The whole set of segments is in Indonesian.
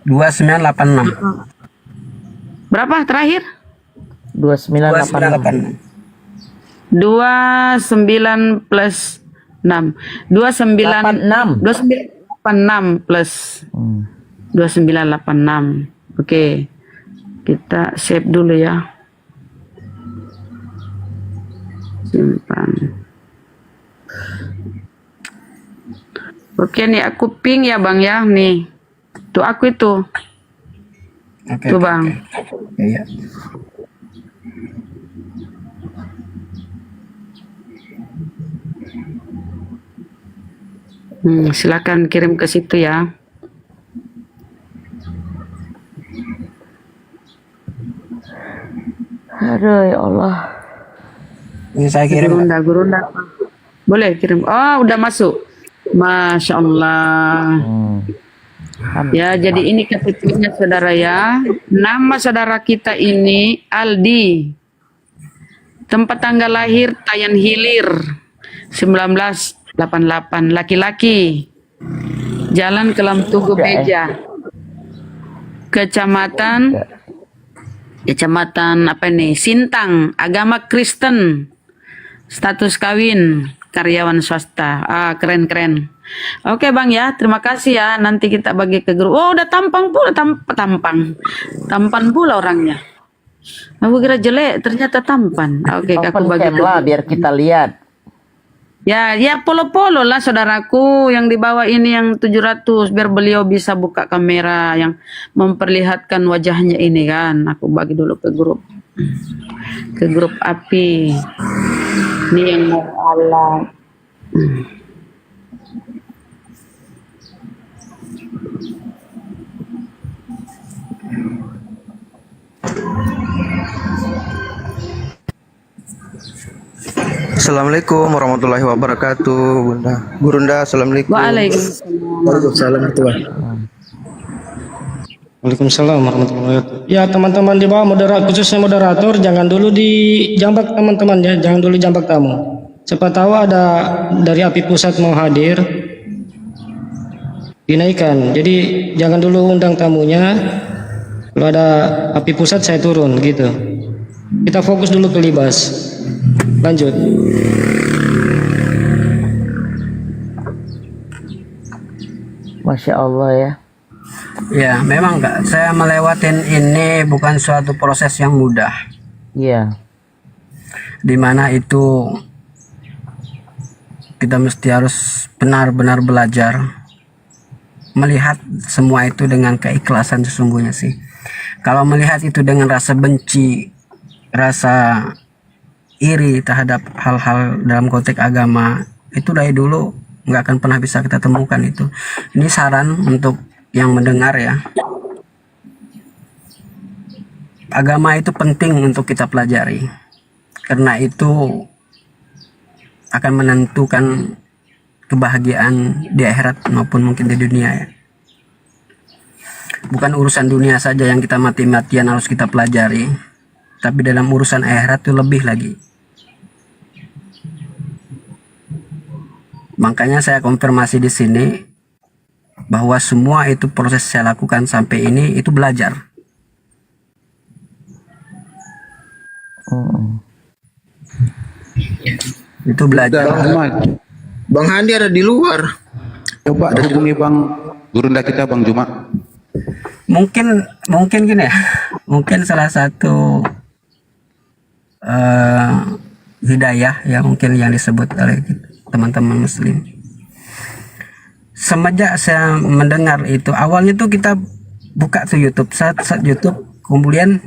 2986. Berapa terakhir? 2986. 29 plus 6. 29 86. 2986 plus 2986. Oke. Kita save dulu ya. Simpan. Oke nih aku ping ya Bang ya nih. Tuh aku itu. Oke, Tuh Bang. Iya. Silakan kirim ke situ ya. Aduh ya Allah. Ini saya kirim. Gurunda. Boleh kirim. Oh, udah masuk. Masya Allah. Ya, jadi ini KTP-nya saudara ya. Nama saudara kita ini Aldi. Tempat tanggal lahir Tayan Hilir 1988. Laki-laki. Jalan Kelam Tugu Beja. Kecamatan apa nih? Sintang, agama Kristen. Status kawin, karyawan swasta. Keren. Oke Bang ya, terima kasih ya. Nanti kita bagi ke grup. Oh, udah tampang pula, tampan pula orangnya. Aku kira jelek, ternyata tampan. Oke, aku bagi ke lah biar kita lihat. Ya, polo-polo lah saudaraku yang di bawah ini yang 700 biar beliau bisa buka kamera yang memperlihatkan wajahnya ini kan. Aku bagi dulu ke grup. Ke grup api. Ini yang mau alat. Assalamualaikum warahmatullahi wabarakatuh, Bunda. Gurunda, assalamualaikum. Waalaikumsalam. Waalaikumsalam warahmatullahi. Waalaikumsalam warahmatullahi wabarakatuh. Ya teman-teman di bawah khususnya moderator jangan dulu dijambak teman-teman ya, jangan dulu jambak tamu. Siapa tahu ada dari API pusat mau hadir, dinaikkan. Jadi jangan dulu undang tamunya. Kalau ada API pusat saya turun gitu. Kita fokus dulu ke Libas. Lanjut. Masya Allah ya. Ya, memang Kak, saya melewatin ini bukan suatu proses yang mudah. Iya. Dimana itu kita mesti harus benar-benar belajar melihat semua itu dengan keikhlasan sesungguhnya sih. Kalau melihat itu dengan rasa benci, rasa iri terhadap hal-hal dalam konteks agama, itu dari dulu nggak akan pernah bisa kita temukan itu. Ini saran untuk yang mendengar ya. Agama itu penting untuk kita pelajari. Karena itu akan menentukan kebahagiaan di akhirat maupun mungkin di dunia ya. Bukan urusan dunia saja yang kita mati-matian harus kita pelajari, tapi dalam urusan akhirat itu lebih lagi. Makanya saya konfirmasi di sini bahwa semua itu proses saya lakukan sampai ini itu belajar. Itu belajar. Bang Ahmad, Bang Handi ada di luar. Coba hubungi Bang Gurunda kita, Bang Juma. Mungkin gini ya. Mungkin salah satu hidayah ya mungkin yang disebut oleh teman-teman muslim. Semenjak saya mendengar itu, awalnya tuh kita buka tuh YouTube, saat YouTube, kemudian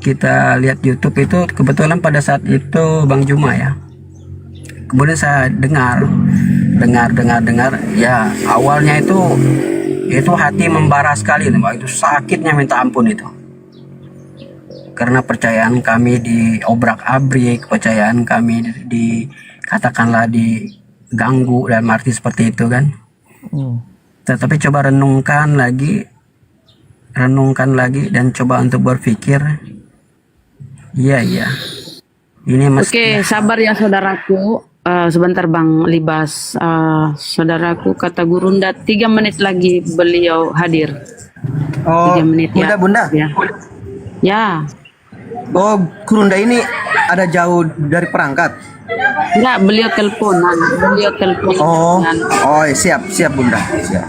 kita lihat YouTube itu kebetulan pada saat itu Bang Juma ya. Kemudian saya dengar ya, awalnya itu hati membara sekali, itu sakitnya minta ampun itu. Karena percayaan kami diobrak-abrik, kepercayaan kami katakanlah diganggu dalam arti seperti itu kan. Tetapi coba renungkan lagi dan coba untuk berpikir, iya ini Oke, sabar ya saudaraku. sebentar Bang Libas. Saudaraku kata Gurunda 3 menit lagi beliau hadir. Oh, 3 menit ya. Bunda. Ya. Ya. Oh, Gurunda ini ada jauh dari perangkat. Enggak, beliau teleponan. Oh, oh, siap, siap Bunda. Siap.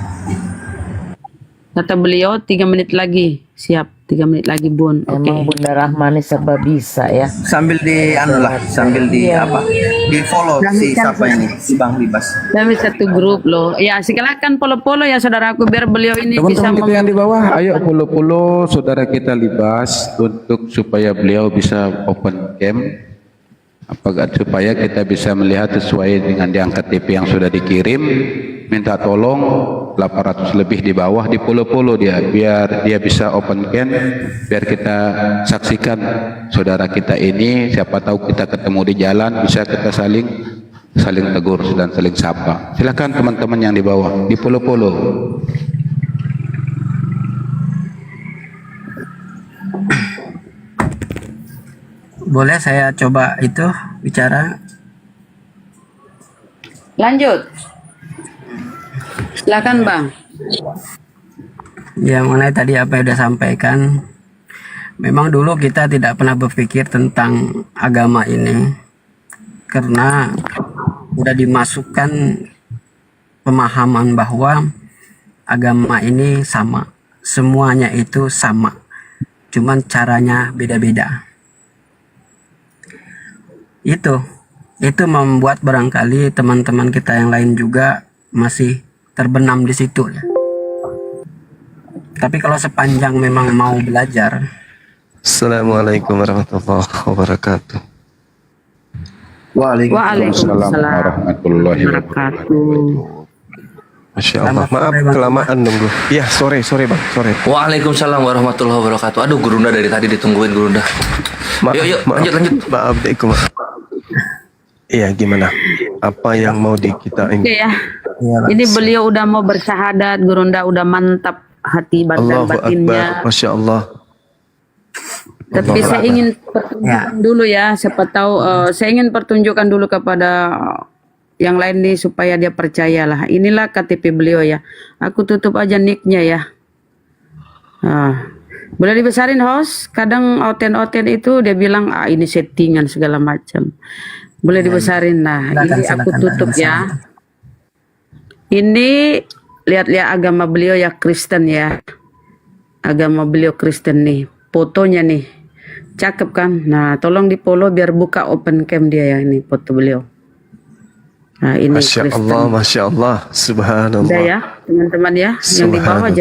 Kata beliau 3 menit lagi. Siap, 3 menit lagi Bun. Oke. Emang Bunda Rahmani serba bisa ya. Sambil di sambil di apa? Di follow si siapa ini? Si Bang Libas. Kami satu grup loh. Ya, silakan polo-polo ya saudaraku biar beliau ini bisa Teman-teman kita yang di bawah, ayo puluh-puluh saudara kita Libas untuk supaya beliau bisa open cam. Apakah supaya kita bisa melihat sesuai dengan di angka TP yang sudah dikirim. Minta tolong 800 lebih di bawah di polo-polo dia biar dia bisa open cam, biar kita saksikan saudara kita ini. Siapa tahu kita ketemu di jalan bisa kita saling tegur dan saling sapa. Silakan teman-teman yang di bawah di polo-polo. Boleh saya coba itu bicara? lanjut. Silakan Bang. Ya, mengenai tadi apa yang sudah sampaikan, memang dulu kita tidak pernah berpikir tentang agama ini karena sudah dimasukkan pemahaman bahwa agama ini sama, semuanya itu sama, cuman caranya beda-beda. Itu membuat barangkali teman-teman kita yang lain juga masih terbenam di situ ya. Tapi kalau sepanjang memang mau belajar. Assalamualaikum warahmatullahi wabarakatuh. Waalaikumsalam warahmatullahi wabarakatuh. Masya Allah. Maaf kelamaan nunggu. Iya, sore Bang, sore. Waalaikumsalam warahmatullahi wabarakatuh. Aduh, Gurunda dari tadi ditungguin Gurunda. Yuk, lanjut. Maaf dek, maaf. Iya, gimana? Apa yang mau kita ini? Oke ya. Ini beliau udah mau bersyahadat, Gurunda udah mantap hati badan Allahu Akbar, batinnya. Masya Allah. Tapi saya ingin pertunjukkan dulu ya, siapa tahu saya ingin pertunjukkan dulu kepada yang lain nih supaya dia percayalah. Inilah KTP beliau ya. Aku tutup aja nicknya ya. Boleh dibesarin host? Kadang oten-oten itu dia bilang ini settingan segala macam. Boleh dibesarin. Nah, ini aku tutup ya. Ini lihat-lihat agama beliau ya, Kristen ya. Agama beliau Kristen nih. Fotonya nih. Cakep kan? Nah, tolong di follow biar buka open cam dia ya, ini foto beliau. Nah, ini Masya Kristen. Allah, Masya Allah, Subhanallah. Udah ya, teman-teman ya. Yang di bawah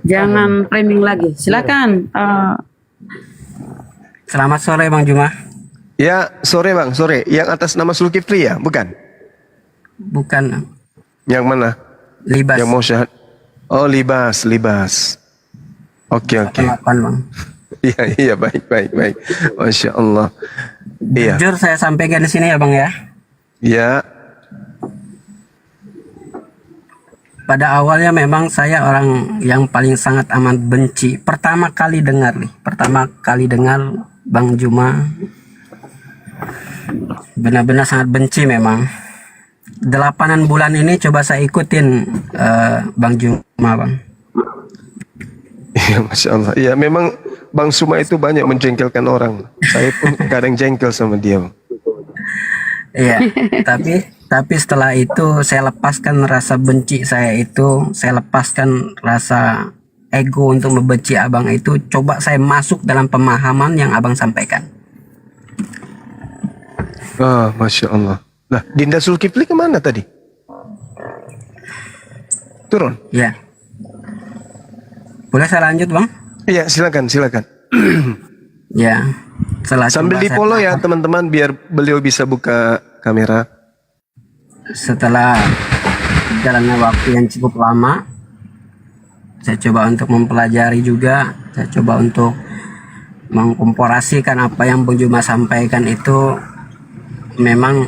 jangan framing lagi. Silakan. Selamat sore Bang Juma. Ya, sore Bang, sore. Yang atas nama Zulkifli ya, bukan? Bukan, Yang mana? Libas. Yang mau syahad. Oh, Libas. Oke. 8, Bang. Iya, baik. Masya Allah. Iya. Jujur saya sampaikan di sini ya Bang ya. Ya. Pada awalnya memang saya orang yang paling sangat amat benci. Pertama kali dengar Bang Juma. Benar-benar sangat benci memang. 8 bulan ini coba saya ikutin Bang Juma Bang. Iya, Masya Allah. Iya, memang Bang Suma itu banyak menjengkelkan orang. Saya pun kadang jengkel sama dia. Iya, tapi setelah itu saya lepaskan rasa benci saya itu, saya lepaskan rasa ego untuk membenci abang itu. Coba saya masuk dalam pemahaman yang abang sampaikan. Masya Allah. Nah, Dinda Zulkifli kemana tadi? Turun? Ya. Boleh saya lanjut Bang? Iya, silakan. Ya. Sambil di follow ya teman-teman biar beliau bisa buka kamera. Setelah jalannya waktu yang cukup lama, saya coba untuk mempelajari juga, saya coba untuk mengkomparasikan apa yang Bang Juma sampaikan itu memang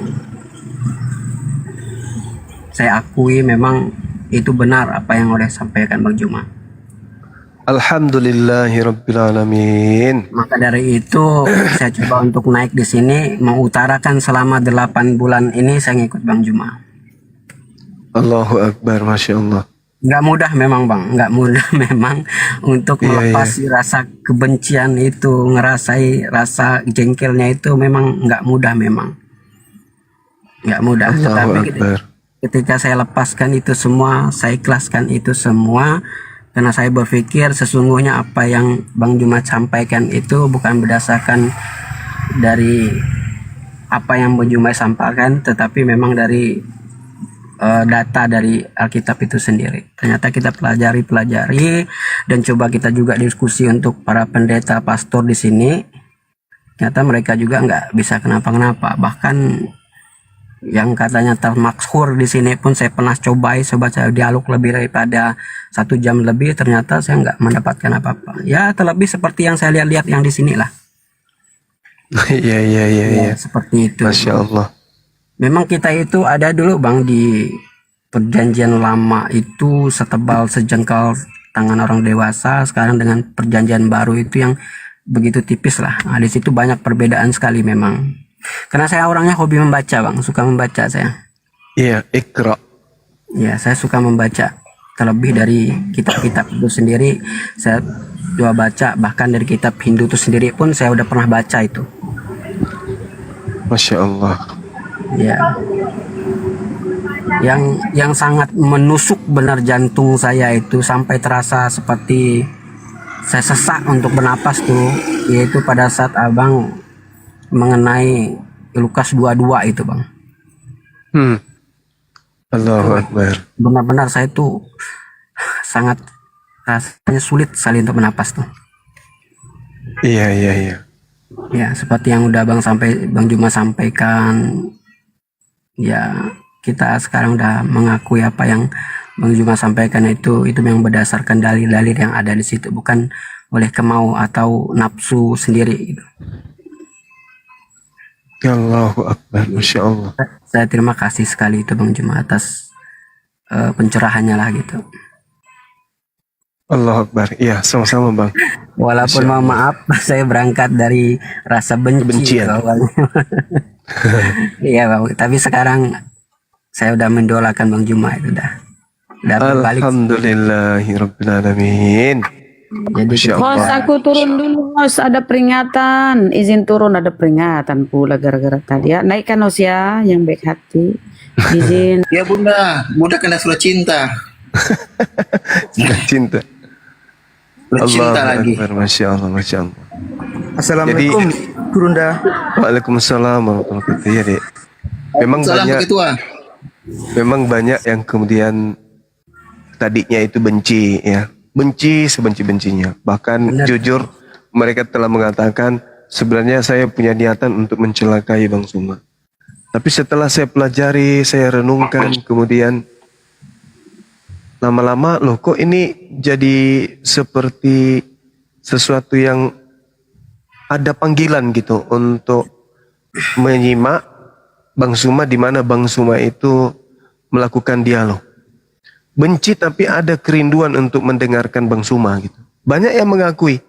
saya akui memang itu benar apa yang udah sampaikan Bang Juma. Alhamdulillahirrabbilalamin. Maka dari itu saya coba untuk naik di sini, mengutarakan selama 8 bulan ini saya ngikut Bang Juma. Allahu Akbar, Masya Allah. Nggak mudah memang Bang, nggak mudah memang untuk Iya, melepas rasa kebencian itu, ngerasai rasa jengkelnya itu memang nggak mudah memang. Nggak mudah, Allahu tetapi Akbar. ketika saya lepaskan itu semua, saya ikhlaskan itu semua, karena saya berpikir sesungguhnya apa yang Bang Jumat sampaikan itu bukan berdasarkan dari apa yang Bang Jumat sampaikan, tetapi memang dari data dari Alkitab itu sendiri. Ternyata kita pelajari dan coba kita juga diskusi untuk para pendeta pastor di sini. Ternyata mereka juga nggak bisa kenapa-kenapa. Bahkan yang katanya termaksur di sini pun saya pernah coba saya dialog lebih daripada 1 jam lebih, ternyata saya nggak mendapatkan apa-apa. Ya terlebih seperti yang saya lihat yang di sini lah. Iya, iya, iya, iya. Seperti itu. Masya Allah. Memang kita itu ada dulu Bang di perjanjian lama itu setebal sejengkal tangan orang dewasa. Sekarang dengan perjanjian baru itu yang begitu tipis lah. Nah, di situ banyak perbedaan sekali memang. Karena saya orangnya hobi membaca Bang, suka membaca saya. Iya, Iqra. Ya, saya suka membaca. Terlebih dari kitab-kitab itu sendiri saya coba baca, bahkan dari kitab Hindu itu sendiri pun saya udah pernah baca itu. Masya Allah. Ya. Yang sangat menusuk benar jantung saya itu sampai terasa seperti saya sesak untuk bernapas tuh, yaitu pada saat Abang mengenai Lukas 22 itu Bang. Allahu Akbar. Benar-benar saya tuh sangat rasanya sulit sekali untuk bernapas tuh. Iya, iya, iya. Ya, seperti yang udah Bang Juma sampaikan. Ya, kita sekarang udah mengakui apa yang Bang Juma sampaikan itu memang berdasarkan dalil-dalil yang ada di situ, bukan oleh kemau atau nafsu sendiri gitu. Allahu Akbar, Masya Allah. Saya terima kasih sekali itu Bang Juma atas pencerahannya lah gitu. Allahu Akbar. Iya, sama-sama Bang. Walaupun mohon maaf saya berangkat dari rasa benci Kebencian. awalnya. Iya Bang, tapi sekarang saya udah mendolakan Bang Juma itu dah berbalik. Alhamdulillahirrabbilalamin. Jadi Masya Host, Allah. aku turun dulu, host. Ada peringatan. Izin turun, ada peringatan pula gara-gara tadi ya. Naikkan host ya, yang baik hati. Izin. Ya Bunda, Bunda kena surat cinta. Sudah cinta. Surat cinta Allahu lagi. Akbar, Masya Allah, Masya Allah. Assalamualaikum, Gurunda. Waalaikumsalam warahmatullahi wabarakatuh. Ya, Dek. Salam Pak Ketua. Memang banyak yang kemudian tadinya itu benci ya. Benci sebenci-bencinya. Bahkan jujur mereka telah mengatakan sebenarnya saya punya niatan untuk mencelakai Bang Suma. Tapi setelah saya pelajari, saya renungkan, kemudian lama-lama loh kok ini jadi seperti sesuatu yang ada panggilan gitu untuk menyimak Bang Suma, di mana Bang Suma itu melakukan dialog. Benci tapi ada kerinduan untuk mendengarkan Bang Suma gitu. Banyak yang mengakui.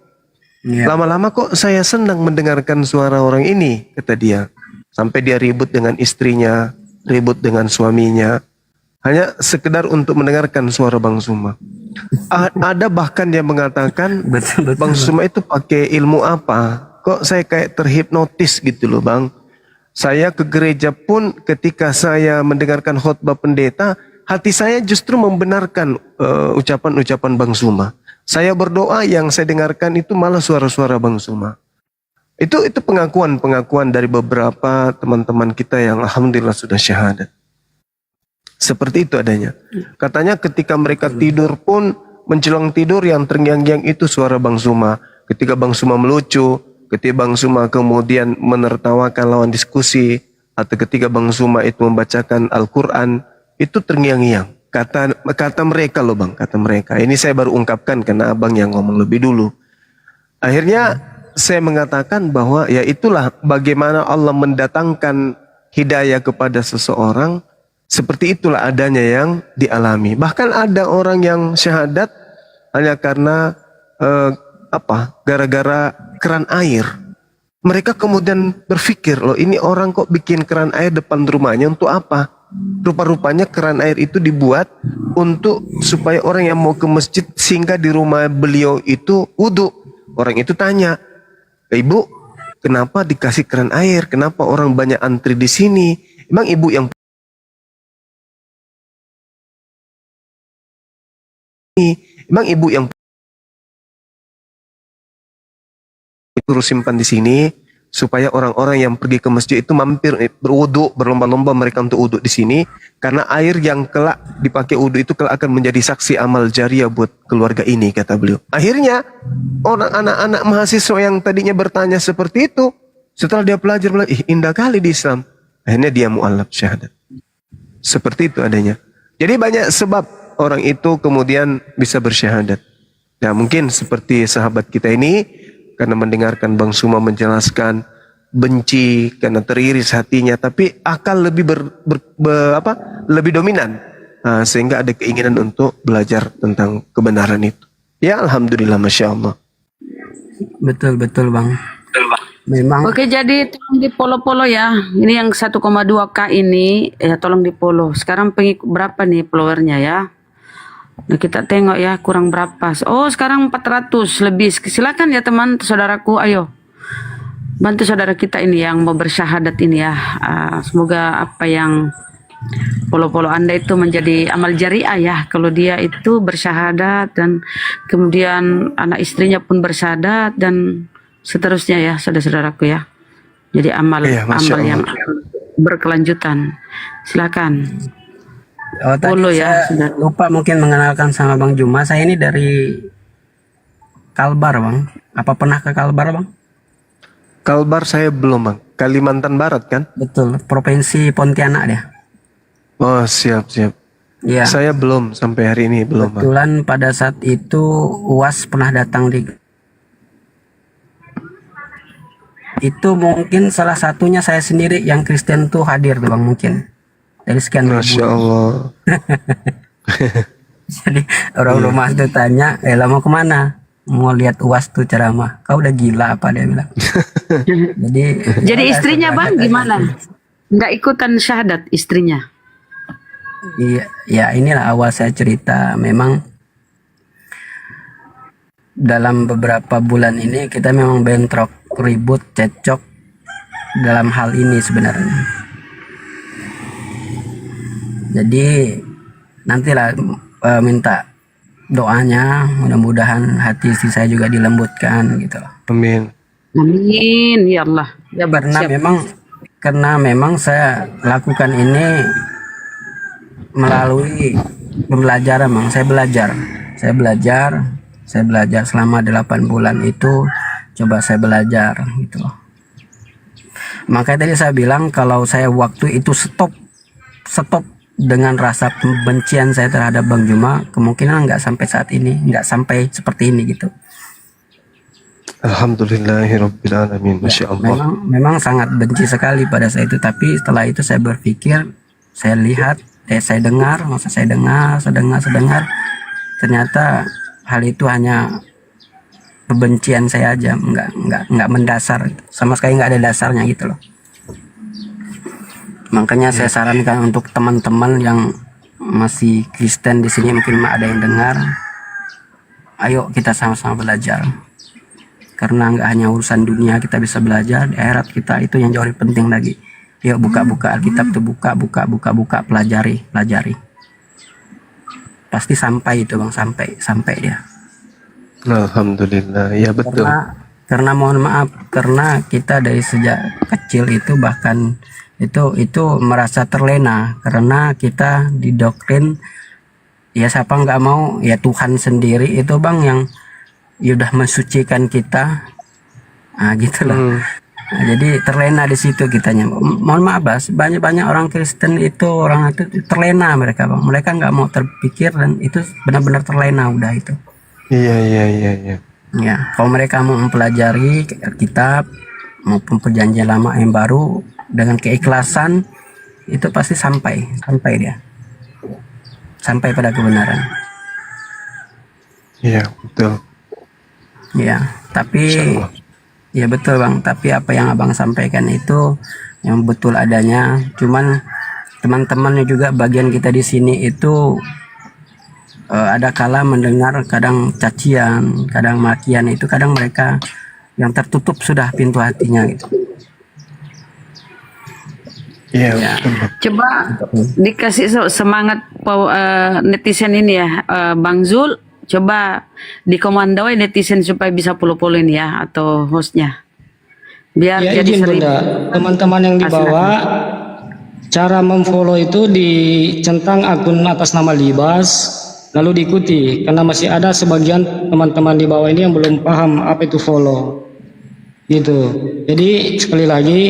ya, Lama-lama kok saya senang mendengarkan suara orang ini, kata dia. Sampai dia ribut dengan istrinya, ribut dengan suaminya. Hanya sekedar untuk mendengarkan suara Bang Suma. Ada bahkan yang mengatakan betul. Bang Suma itu pakai ilmu apa? Kok saya kayak terhipnotis gitu loh Bang. Saya ke gereja pun ketika saya mendengarkan khotbah pendeta, hati saya justru membenarkan ucapan-ucapan Bang Suma. Saya berdoa yang saya dengarkan itu malah suara-suara Bang Suma. Itu pengakuan-pengakuan dari beberapa teman-teman kita yang alhamdulillah sudah syahadat. Seperti itu adanya. Katanya ketika mereka tidur pun menjelang tidur yang terngiang-ngiang itu suara Bang Suma. Ketika Bang Suma melucu, ketika Bang Suma kemudian menertawakan lawan diskusi, atau ketika Bang Suma itu membacakan Al-Quran, itu terngiang-ngiang. Kata mereka loh Bang, kata mereka. Ini saya baru ungkapkan karena Abang yang ngomong lebih dulu. Akhirnya saya mengatakan bahwa ya itulah bagaimana Allah mendatangkan hidayah kepada seseorang. Seperti itulah adanya yang dialami. Bahkan ada orang yang syahadat hanya karena gara-gara keran air. Mereka kemudian berpikir, loh ini orang kok bikin keran air depan rumahnya untuk apa? Rupa-rupanya keran air itu dibuat untuk supaya orang yang mau ke masjid singgah di rumah beliau itu wudhu. Orang itu tanya, Ibu, kenapa dikasih keran air? Kenapa orang banyak antri di sini? Emang ibu yang Emang ibu yang terus simpan di sini supaya orang-orang yang pergi ke masjid itu mampir berwudu, berlomba-lomba mereka untuk wudu di sini, karena air yang kelak dipakai wudu itu kelak akan menjadi saksi amal jariah buat keluarga ini, kata beliau. Akhirnya orang anak-anak mahasiswa yang tadinya bertanya seperti itu, setelah dia belajar, indah kali di Islam, akhirnya dia mu'allaf syahadat. Seperti itu adanya. Jadi banyak sebab orang itu kemudian bisa bersyahadat. Ya mungkin seperti sahabat kita ini, karena mendengarkan Bang Suma menjelaskan, benci karena teriris hatinya, tapi akal lebih lebih dominan, sehingga ada keinginan untuk belajar tentang kebenaran itu. Ya alhamdulillah, masya Allah. Betul Bang. Memang. Oke, jadi tolong di follow ya. Ini yang 1,2K ini ya, tolong di follow. Sekarang pengikut berapa nih followernya ya? Nah, kita tengok ya kurang berapa. Oh, sekarang 400 lebih. Silakan ya teman saudaraku, ayo bantu saudara kita ini yang mau bersyahadat ini ya. Semoga apa yang follow Anda itu menjadi amal jariah ya. Kalau dia itu bersyahadat dan kemudian anak istrinya pun bersyahadat dan seterusnya ya, saudara-saudaraku ya. Jadi amal yang berkelanjutan. Silakan. Oh, tadi ya, saya lupa mungkin mengenalkan sama Bang Juma. Saya ini dari Kalbar, Bang. Apa pernah ke Kalbar, Bang? Kalbar saya belum, Bang. Kalimantan Barat kan? Betul, Provinsi Pontianak dia. Oh, siap. Ya. Saya belum sampai hari ini belum, Bang. Kebetulan pada saat itu UAS pernah datang di itu, mungkin salah satunya saya sendiri yang Kristen tuh hadir tuh Bang, mungkin. Dari sekian ribu. Masya Allah. Jadi orang rumah tuh tanya, mau kemana? Mau lihat UAS tuh ceramah. Kau udah gila apa, dia bilang. Jadi istrinya Bang gimana? Nggak ikutan syahadat istrinya? Iya, ya inilah awal saya cerita. Memang dalam beberapa bulan ini kita memang bentrok, ribut, cekcok dalam hal ini sebenarnya. Jadi nantilah minta doanya, mudah-mudahan hati istri saya juga dilembutkan gitu. Amin. Amin ya Allah. Ya karena memang saya lakukan ini melalui pembelajaran, Bang. Saya belajar selama 8 bulan itu, coba saya belajar gitu loh. Makanya tadi saya bilang kalau saya waktu itu stop dengan rasa pembencian saya terhadap Bang Juma, kemungkinan nggak sampai saat ini, nggak sampai seperti ini gitu. Alhamdulillahirabbil alamin. Masya Allah. Memang sangat benci sekali pada saat itu, tapi setelah itu saya berpikir, saya lihat, saya dengar, ternyata hal itu hanya kebencian saya aja, nggak mendasar, sama sekali nggak ada dasarnya gitu loh. Makanya saya sarankan untuk teman-teman yang masih Kristen di sini, mungkin ada yang dengar, ayo kita sama-sama belajar. Karena nggak hanya urusan dunia kita bisa belajar, di akhirat kita itu yang jauh lebih penting lagi. Yuk buka Alkitab tuh, buka, pelajari. Pasti sampai itu Bang, sampai dia. Alhamdulillah, ya betul. Karena mohon maaf, karena kita dari sejak kecil itu bahkan itu merasa terlena karena kita didoktrin ya, siapa nggak mau ya, Tuhan sendiri itu Bang yang udah mensucikan kita, gitu loh. Jadi terlena di situ kitanya. Mohon maaf Bas, banyak orang Kristen itu terlena mereka Bang. Mereka nggak mau terpikir dan itu benar-benar terlena udah itu. Iya. Ya, kalau mereka mau mempelajari kitab maupun perjanjian lama yang baru dengan keikhlasan, itu pasti sampai pada kebenaran. Iya, betul. Ya, tapi ya betul Bang, tapi apa yang Abang sampaikan itu yang betul adanya. Cuman teman-temannya juga bagian kita di sini itu ada kala mendengar kadang cacian, kadang makian, itu kadang mereka yang tertutup sudah pintu hatinya gitu. Iya. Ya. Coba dikasih semangat netizen ini ya, Bang Zul. Coba dikomandoi netizen supaya bisa follow ini ya, atau hostnya. Biar Ya jadi izin 1000. Bunda, teman-teman yang di bawah, cara memfollow itu dicentang akun atas nama Libas, lalu diikuti, karena masih ada sebagian teman-teman di bawah ini yang belum paham apa itu follow. Gitu. Jadi sekali lagi,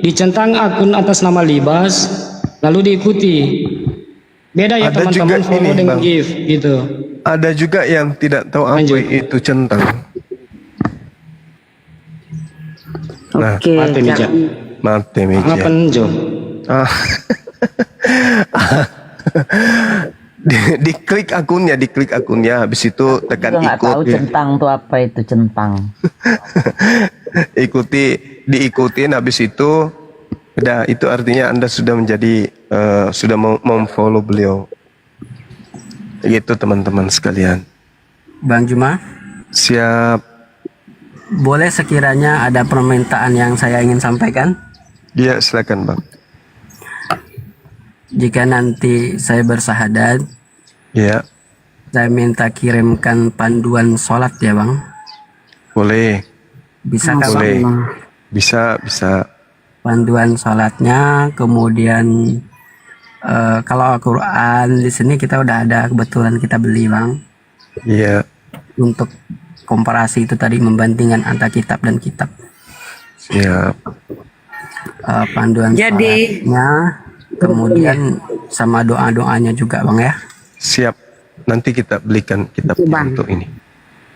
dicentang akun atas nama Libas, lalu diikuti. Beda ya Ada teman-teman juga follow ini, dengan Bang. gift gitu. Ada juga yang tidak tahu apa Lanjut. itu centang. Nah, Oke. mati meja. mati meja. Ngapain Jo? Ah. Diklik akunnya, habis itu tekan Juga nggak ikut. tahu centang tuh apa itu centang. Diikutin, habis itu udah, itu artinya Anda sudah menjadi sudah memfollow beliau. Gitu teman-teman sekalian. Bang Juma, Siap. boleh sekiranya ada permintaan yang saya ingin sampaikan? Ya, silakan Bang. Jika nanti saya bersahadat, Ya, saya minta kirimkan panduan sholat ya Bang. boleh. Bisa Boleh. Bang? Bisa. Panduan sholatnya, kemudian kalau Al-Quran di sini kita udah ada, kebetulan kita beli Bang. Iya. Untuk komparasi itu tadi, membandingkan antara kitab dan kitab. Siap. Panduan Jadi- sholatnya, kemudian sama doa-doanya juga Bang ya. Siap. Nanti kita belikan kitab Bang. untuk ini.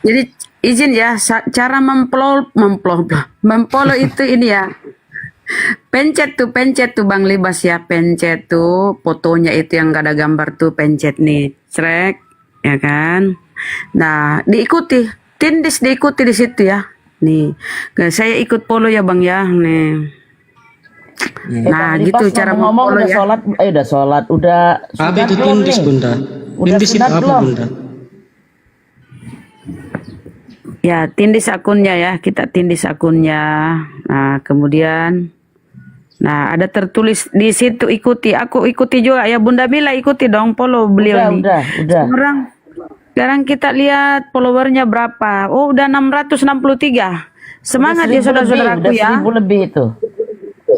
Jadi izin ya, cara memfollow itu ini ya. Pencet tuh Bang Libas ya, pencet tuh fotonya itu yang gak ada gambar tuh, pencet nih, crek, ya kan. Nah, diikuti, tindis diikuti di situ ya. Nih, saya ikut follow ya Bang ya, nih. Nah, Bang gitu Libas, cara ngomong-ngomong memfollow udah ya. sholat, udah sholat, udah Apa sunat itu belum tindis nih? Bunda? Udah Tindis itu sunat apa belum? Bunda? Ya, tindis akunnya ya, kita tindis akunnya. Nah, kemudian, nah ada tertulis di situ ikuti. Aku ikuti juga ya, Bunda Mila ikuti dong, follow beliau nih. Udah. Sekarang kita lihat followernya berapa. Oh, udah 663. Semangat ya saudara-saudaraku ya. 1000 lebih itu.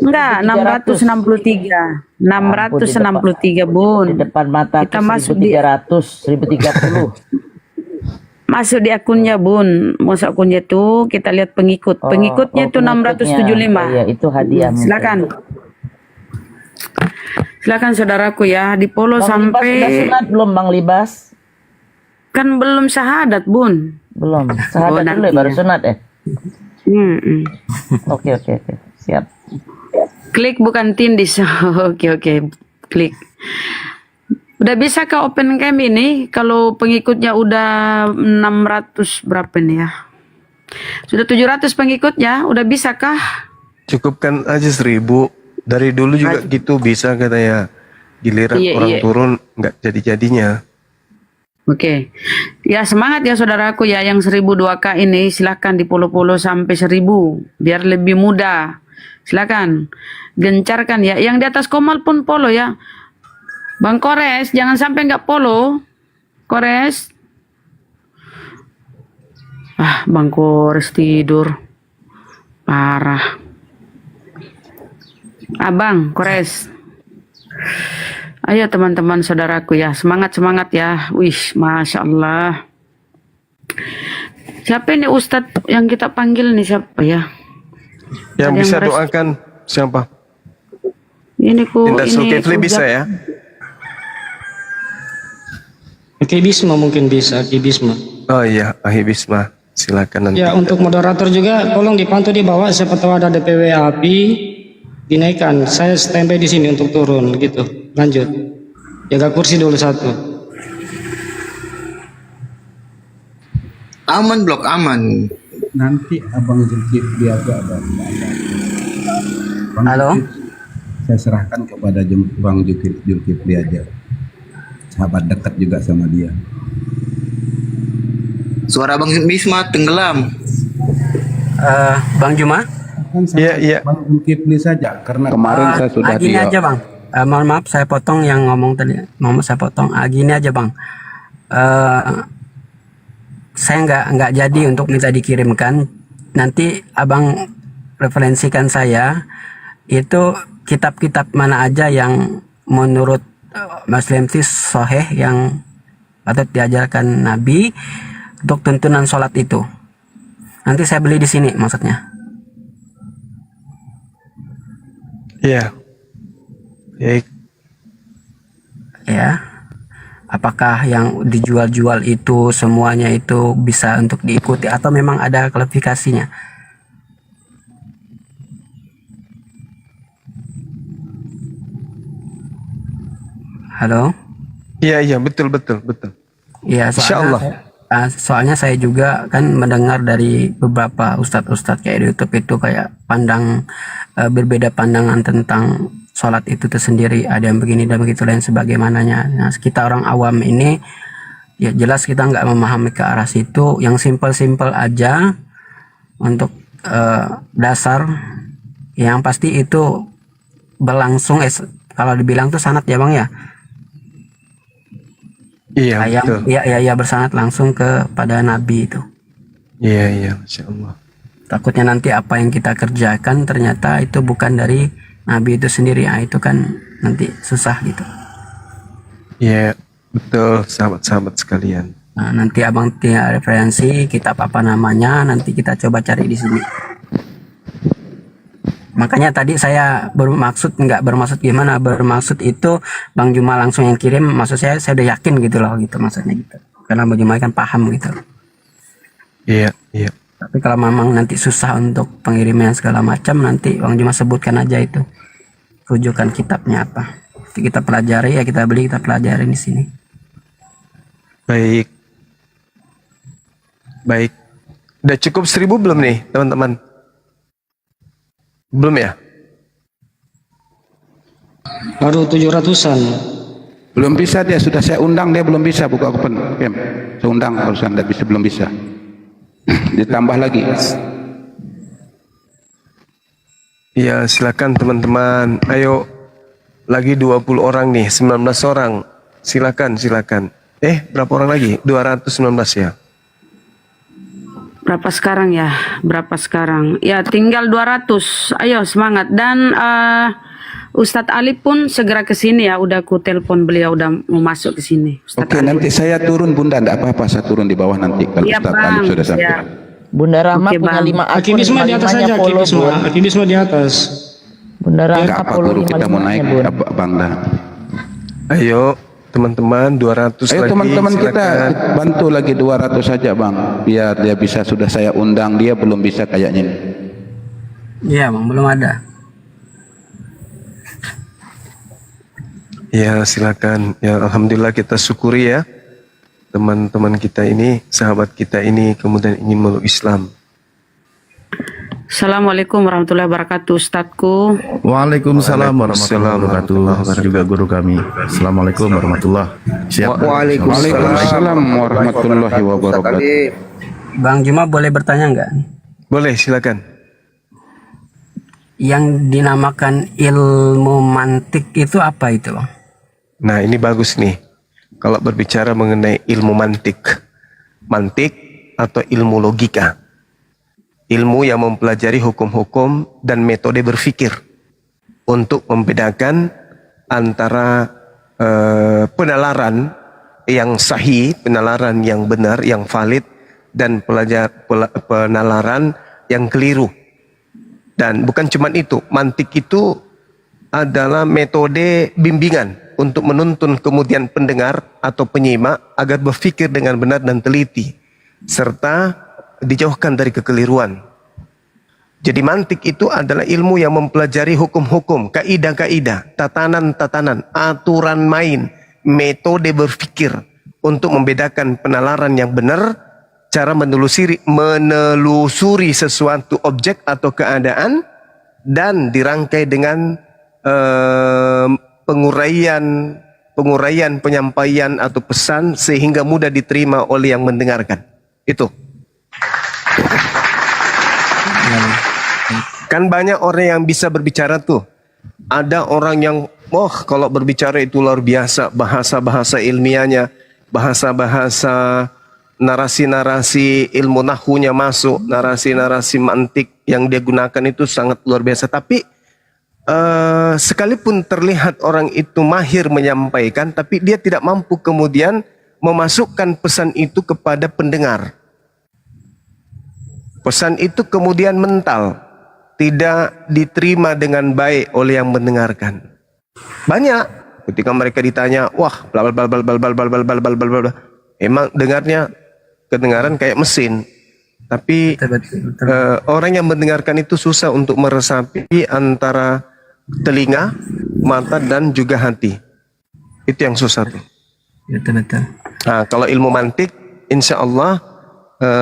Enggak, 663. 663, Di Bun. depan mata Kita masuk 1300, 1030. Masuk di akunnya, Bun. Masuk akunnya tuh kita lihat pengikut. Pengikutnya itu 675. Iya, itu hadiah. Silakan. Silakan saudaraku ya, di follow Bang Libas sampai sudah sunat belum Bang Libas? kan belum syahadat, Bun. Belum. Sahabat dulu ya, nanti baru ya. sunat ya? Oke. Siap. Klik bukan tindis. Oke. Klik. Udah bisa ke open cam ini kalau pengikutnya udah 600 berapa nih ya? Sudah 700 pengikutnya, udah bisa kah? Cukupkan aja 1000. Dari dulu juga gitu bisa katanya. Giliran Iya, orang iya. turun nggak jadi-jadinya. Oke. Ya semangat ya saudaraku ya, yang 1002K ini silahkan di follow sampai 1000 biar lebih mudah. Silakan gencarkan ya. Yang di atas Komal pun follow ya. Bang Kores jangan sampai nggak follow. Kores. Bang Kores tidur. Parah. Abang Kores. Ayo teman-teman saudaraku ya, semangat ya. Wih, Masya Allah. Siapa ini Ustadz yang kita panggil nih, siapa ya? Yang Ada bisa yang doakan siapa? Ini Tindak Zulkifli Ujang. bisa ya? Ki Bisma mungkin bisa, Ki Bisma. Oh iya, Ahi Bisma. Silakan nanti. Ya, untuk moderator juga tolong dipantau di bawah, siapa tahu ada DPW api dinaikkan. Saya standby di sini untuk turun gitu. Lanjut. Jaga kursi dulu satu. Aman blok, aman. Nanti Abang Zulkifli agak ada. Bang Halo? Zulkifli, saya serahkan kepada Bang Zulkifli aja. Sahabat dekat juga sama dia. Suara Bang Bisma tenggelam. Bang Juma? Kan Iya, iya. Bang Zulkifli saja karena kemarin saya sudah Gini aja Bang. Mohon maaf saya potong yang ngomong tadi. Mohon maaf saya potong. Gini aja Bang. Saya nggak jadi untuk minta dikirimkan. Nanti Abang referensikan saya itu kitab-kitab mana aja yang menurut Muslim itu sahih yang patut diajarkan Nabi untuk tuntunan sholat itu. Nanti saya beli di sini maksudnya. Iya. Baik. Ya. Apakah yang dijual-jual itu semuanya itu bisa untuk diikuti atau memang ada klasifikasinya? Halo? Iya, betul. Iya, Insyaallah. Soalnya saya juga kan mendengar dari beberapa ustadz-ustadz kayak di YouTube itu kayak berbeda pandangan tentang sholat itu tersendiri, ada yang begini dan begitu lain sebagaimananya. Nah, kita orang awam ini ya jelas kita nggak memahami ke arah situ. Yang simpel-simpel aja untuk dasar, yang pasti itu berlangsung kalau dibilang tuh sanad ya Bang ya. Iya, betul. Ya bersanad langsung kepada Nabi itu. Iya, Masya Allah. Takutnya nanti apa yang kita kerjakan ternyata itu bukan dari Nabi itu sendiri, itu kan nanti susah gitu. Iya, betul sahabat-sahabat sekalian. Nah, nanti Abang tinggal referensi kitab apa namanya, nanti kita coba cari di sini. Makanya tadi saya nggak bermaksud gimana, bermaksud itu Bang Juma langsung yang kirim, maksud saya udah yakin gitu loh, gitu maksudnya gitu. Karena Bang Juma kan paham gitu. Iya. Tapi kalau memang nanti susah untuk pengiriman segala macam, nanti Bang Juma sebutkan aja itu rujukan kitabnya apa. Nanti kita pelajari ya, kita beli, kita pelajari di sini. Baik. Udah cukup 1000 belum nih teman-teman? Belum ya? Baru 700-an. belum bisa dia, sudah saya undang dia belum bisa buka open camp. Saya undang barusan belum bisa. Ditambah lagi. Ya, silakan teman-teman. Ayo, lagi 20 orang nih, 19 orang. Silakan. Berapa orang lagi? 219 ya. Berapa sekarang ya? Ya tinggal 200. Ayo semangat. Dan Ustadz Ali pun segera ke sini ya. Udah ku telepon beliau, udah mau masuk ke sini. Oke, nanti saya turun Bunda, enggak apa-apa, saya turun di bawah nanti kalau Iya, Ustadz Bang. Ali sudah sampai. Siap. Bunda Rahma Oke, punya Bang. 5 akun. Akibisma di atas saja, Akibisma di atas. Bunda Rahma Enggak apa follow guru kita mau naik 5-5-nya, Bun. apa Bang dah. Ayo, teman-teman 200 Ayo lagi. teman-teman kita silakan. bantu lagi 200 saja Bang. Biar dia bisa, sudah saya undang, dia belum bisa kayaknya ini. Iya Bang, belum ada. Ya, silakan. Ya, alhamdulillah kita syukuri ya. Teman-teman kita ini, sahabat kita ini kemudian ingin meluk Islam. Assalamualaikum warahmatullahi wabarakatuh, Ustadku. Waalaikumsalam Waalaikumsalam warahmatullahi wabarakatuh. Juga guru kami. Assalamualaikum warahmatullahi. Siap. Waalaikumsalam warahmatullahi wabarakatuh. Bang Juma boleh bertanya nggak? Boleh, silakan. Yang dinamakan ilmu mantik itu apa itu Bang? Nah, ini bagus nih. Kalau berbicara mengenai ilmu mantik atau ilmu logika, ilmu yang mempelajari hukum-hukum dan metode berpikir untuk membedakan antara penalaran yang sahih, penalaran yang benar, yang valid, dan penalaran yang keliru. Dan bukan cuma itu, mantik itu adalah metode bimbingan untuk menuntun kemudian pendengar atau penyimak agar berpikir dengan benar dan teliti, serta dijauhkan dari kekeliruan. Jadi mantik itu adalah ilmu yang mempelajari hukum-hukum, kaidah-kaidah, tatanan-tatanan, aturan main, metode berpikir untuk membedakan penalaran yang benar cara menelusuri sesuatu objek atau keadaan dan dirangkai dengan penguraian penyampaian atau pesan sehingga mudah diterima oleh yang mendengarkan. Itu. Kan banyak orang yang bisa berbicara tuh. Ada orang yang kalau berbicara itu luar biasa, bahasa-bahasa ilmiahnya, bahasa-bahasa narasi-narasi ilmu nahunya masuk, narasi-narasi mantik yang dia gunakan itu sangat luar biasa. Tapi sekalipun terlihat orang itu mahir menyampaikan, tapi dia tidak mampu kemudian memasukkan pesan itu kepada pendengar. Pesan itu kemudian mental, tidak diterima dengan baik oleh yang mendengarkan. Banyak ketika mereka ditanya, wah, bla bla bla bla bla bla bla bla bla bla bla bla. Emang kedengaran kayak mesin. Tapi orang yang mendengarkan itu susah untuk meresapi antara telinga, mata dan juga hati. Itu yang susah tuh. Betul. Nah, kalau ilmu mantik, insya Allah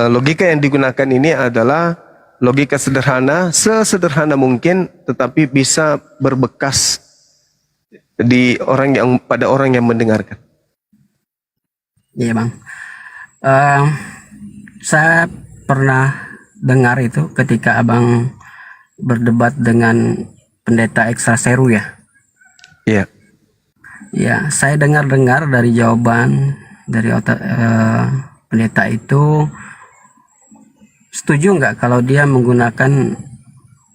logika yang digunakan ini adalah logika sederhana, sesederhana mungkin, tetapi bisa berbekas pada orang yang mendengarkan. Iya bang, saya pernah dengar itu ketika abang berdebat dengan pendeta Ekstra Seru ya. Iya. Ya, saya dengar dari jawaban dari pendeta itu, setuju nggak kalau dia menggunakan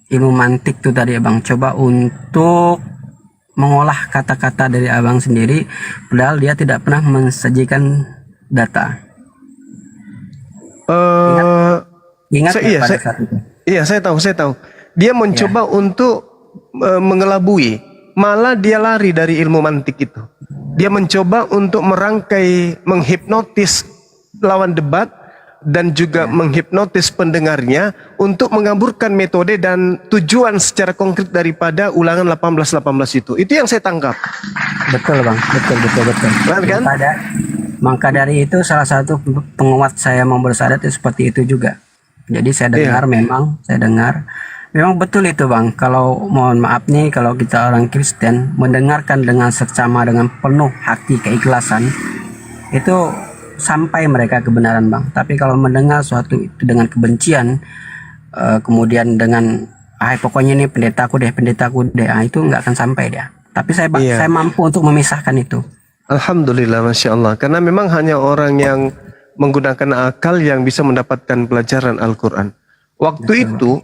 ilmu mantik tuh tadi abang, coba untuk mengolah kata-kata dari abang sendiri, padahal dia tidak pernah mensajikan data. Ingat saat itu? Iya, saya tahu. Dia mencoba untuk mengelabui, malah dia lari dari ilmu mantik itu. Dia mencoba untuk merangkai, menghipnotis lawan debat dan juga menghipnotis pendengarnya untuk mengaburkan metode dan tujuan secara konkret daripada ulangan 18 itu. Itu yang saya tangkap. Betul bang, betul. Kan? Maka dari itu salah satu penguat saya mau bersahadat itu seperti itu juga. Jadi saya dengar memang betul itu bang. Kalau mohon maaf nih, kalau kita orang Kristen mendengarkan dengan seksama, dengan penuh hati keikhlasan, itu sampai mereka kebenaran bang. Tapi kalau mendengar suatu itu dengan kebencian, kemudian dengan pokoknya ini pendetaku deh, itu nggak akan sampai dia. Tapi saya mampu untuk memisahkan itu. Alhamdulillah, Masya Allah. Karena memang hanya orang yang menggunakan akal yang bisa mendapatkan pelajaran Al-Quran. Waktu itu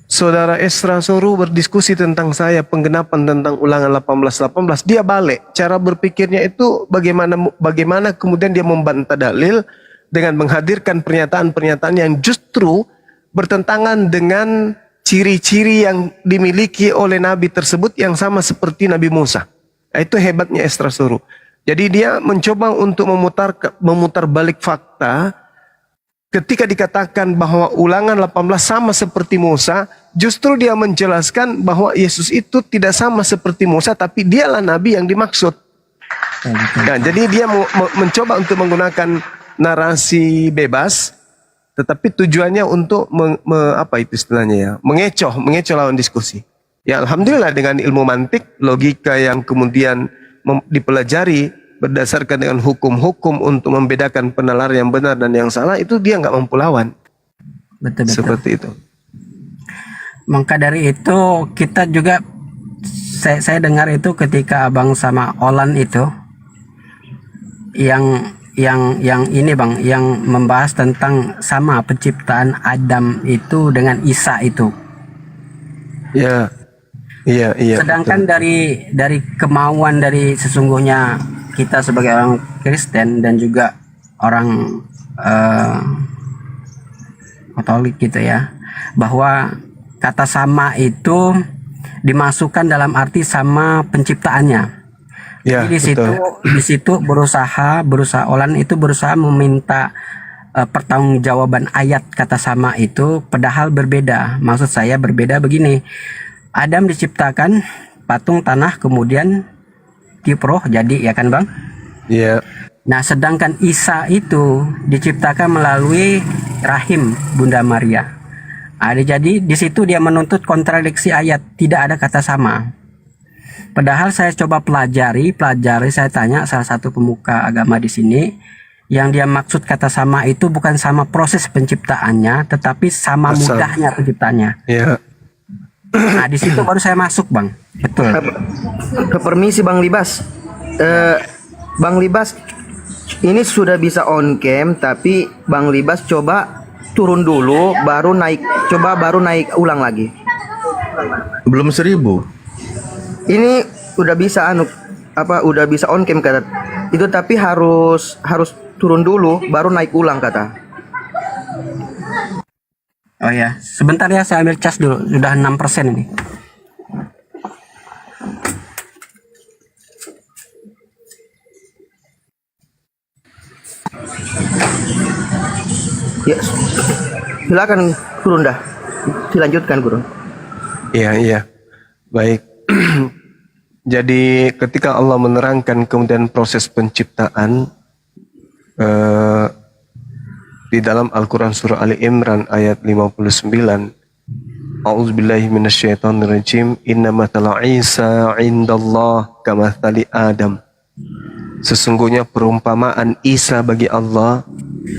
Saudara Ekstra Seru berdiskusi tentang saya, penggenapan tentang ulangan 18, dia balik. Cara berpikirnya itu bagaimana kemudian dia membantah dalil dengan menghadirkan pernyataan-pernyataan yang justru bertentangan dengan ciri-ciri yang dimiliki oleh Nabi tersebut yang sama seperti Nabi Musa. Nah, itu hebatnya Ekstra Seru. Jadi dia mencoba untuk memutar balik fakta. Ketika dikatakan bahwa ulangan 18 sama seperti Musa, justru dia menjelaskan bahwa Yesus itu tidak sama seperti Musa, tapi dialah Nabi yang dimaksud. Nah, jadi dia mencoba untuk menggunakan narasi bebas, tetapi tujuannya untuk mengecoh lawan diskusi. Ya, alhamdulillah dengan ilmu mantik, logika yang kemudian dipelajari berdasarkan dengan hukum-hukum untuk membedakan penalar yang benar dan yang salah, itu dia nggak mampu lawan. Betul. Seperti itu. Maka dari itu kita juga, saya dengar itu ketika abang sama Olan itu yang ini bang, yang membahas tentang sama penciptaan Adam itu dengan Isa itu. Iya. Sedangkan betul. dari kemauan dari sesungguhnya kita sebagai orang Kristen dan juga orang Katolik gitu ya, bahwa kata sama itu dimasukkan dalam arti sama penciptaannya. Ya, jadi di situ berusaha Olan itu berusaha meminta pertanggungjawaban ayat kata sama itu, padahal berbeda. Maksud saya berbeda begini. Adam diciptakan patung tanah, kemudian roh jadi, ya kan bang? Iya. Nah, sedangkan Isa itu diciptakan melalui rahim Bunda Maria. Jadi di situ dia menuntut kontradiksi ayat, tidak ada kata sama. Padahal saya coba pelajari, saya tanya salah satu pemuka agama di sini, yang dia maksud kata sama itu bukan sama proses penciptaannya, tetapi sama mudahnya penciptaannya. Ya. Nah, di situ baru saya masuk, Bang. Betul. Permisi Bang Libas. Bang Libas, ini sudah bisa on cam, tapi Bang Libas coba turun dulu, baru naik ulang lagi. Belum 1000. Ini udah bisa udah bisa on cam kata. Itu tapi harus turun dulu, baru naik ulang kata. Oh ya, sebentar ya, saya ambil cas dulu. Sudah 6% ini. Ya, silakan Gurunda. Dilanjutkan Guru. Iya. Baik. Jadi ketika Allah menerangkan kemudian proses penciptaan di dalam Al-Quran surah Ali Imran ayat 59, A'udzubillahi minasyaitonirrajim, inna mathala Isa indallah kamathali Adam. Sesungguhnya perumpamaan Isa bagi Allah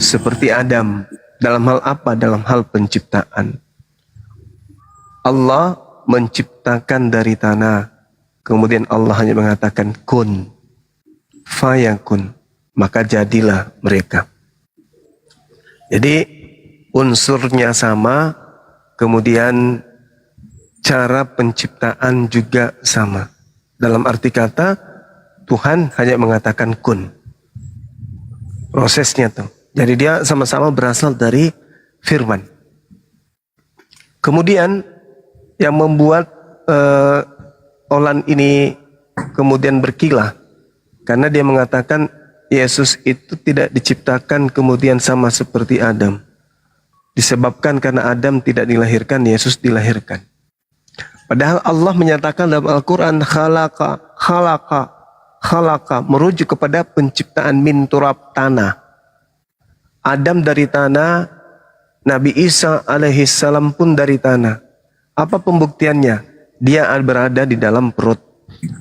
seperti Adam. Dalam hal apa? Dalam hal penciptaan. Allah menciptakan dari tanah, kemudian Allah hanya mengatakan kun, fayakun, maka jadilah mereka. Jadi unsurnya sama, kemudian cara penciptaan juga sama. Dalam arti kata, Tuhan hanya mengatakan kun. Prosesnya tuh. Jadi dia sama-sama berasal dari firman. Kemudian yang membuat Olan ini kemudian berkilah, karena dia mengatakan Yesus itu tidak diciptakan kemudian sama seperti Adam. Disebabkan karena Adam tidak dilahirkan, Yesus dilahirkan. Padahal Allah menyatakan dalam Al-Quran khalaqa merujuk kepada penciptaan min turab, tanah. Adam dari tanah, Nabi Isa alaihissalam pun dari tanah. Apa pembuktiannya? Dia berada di dalam perut.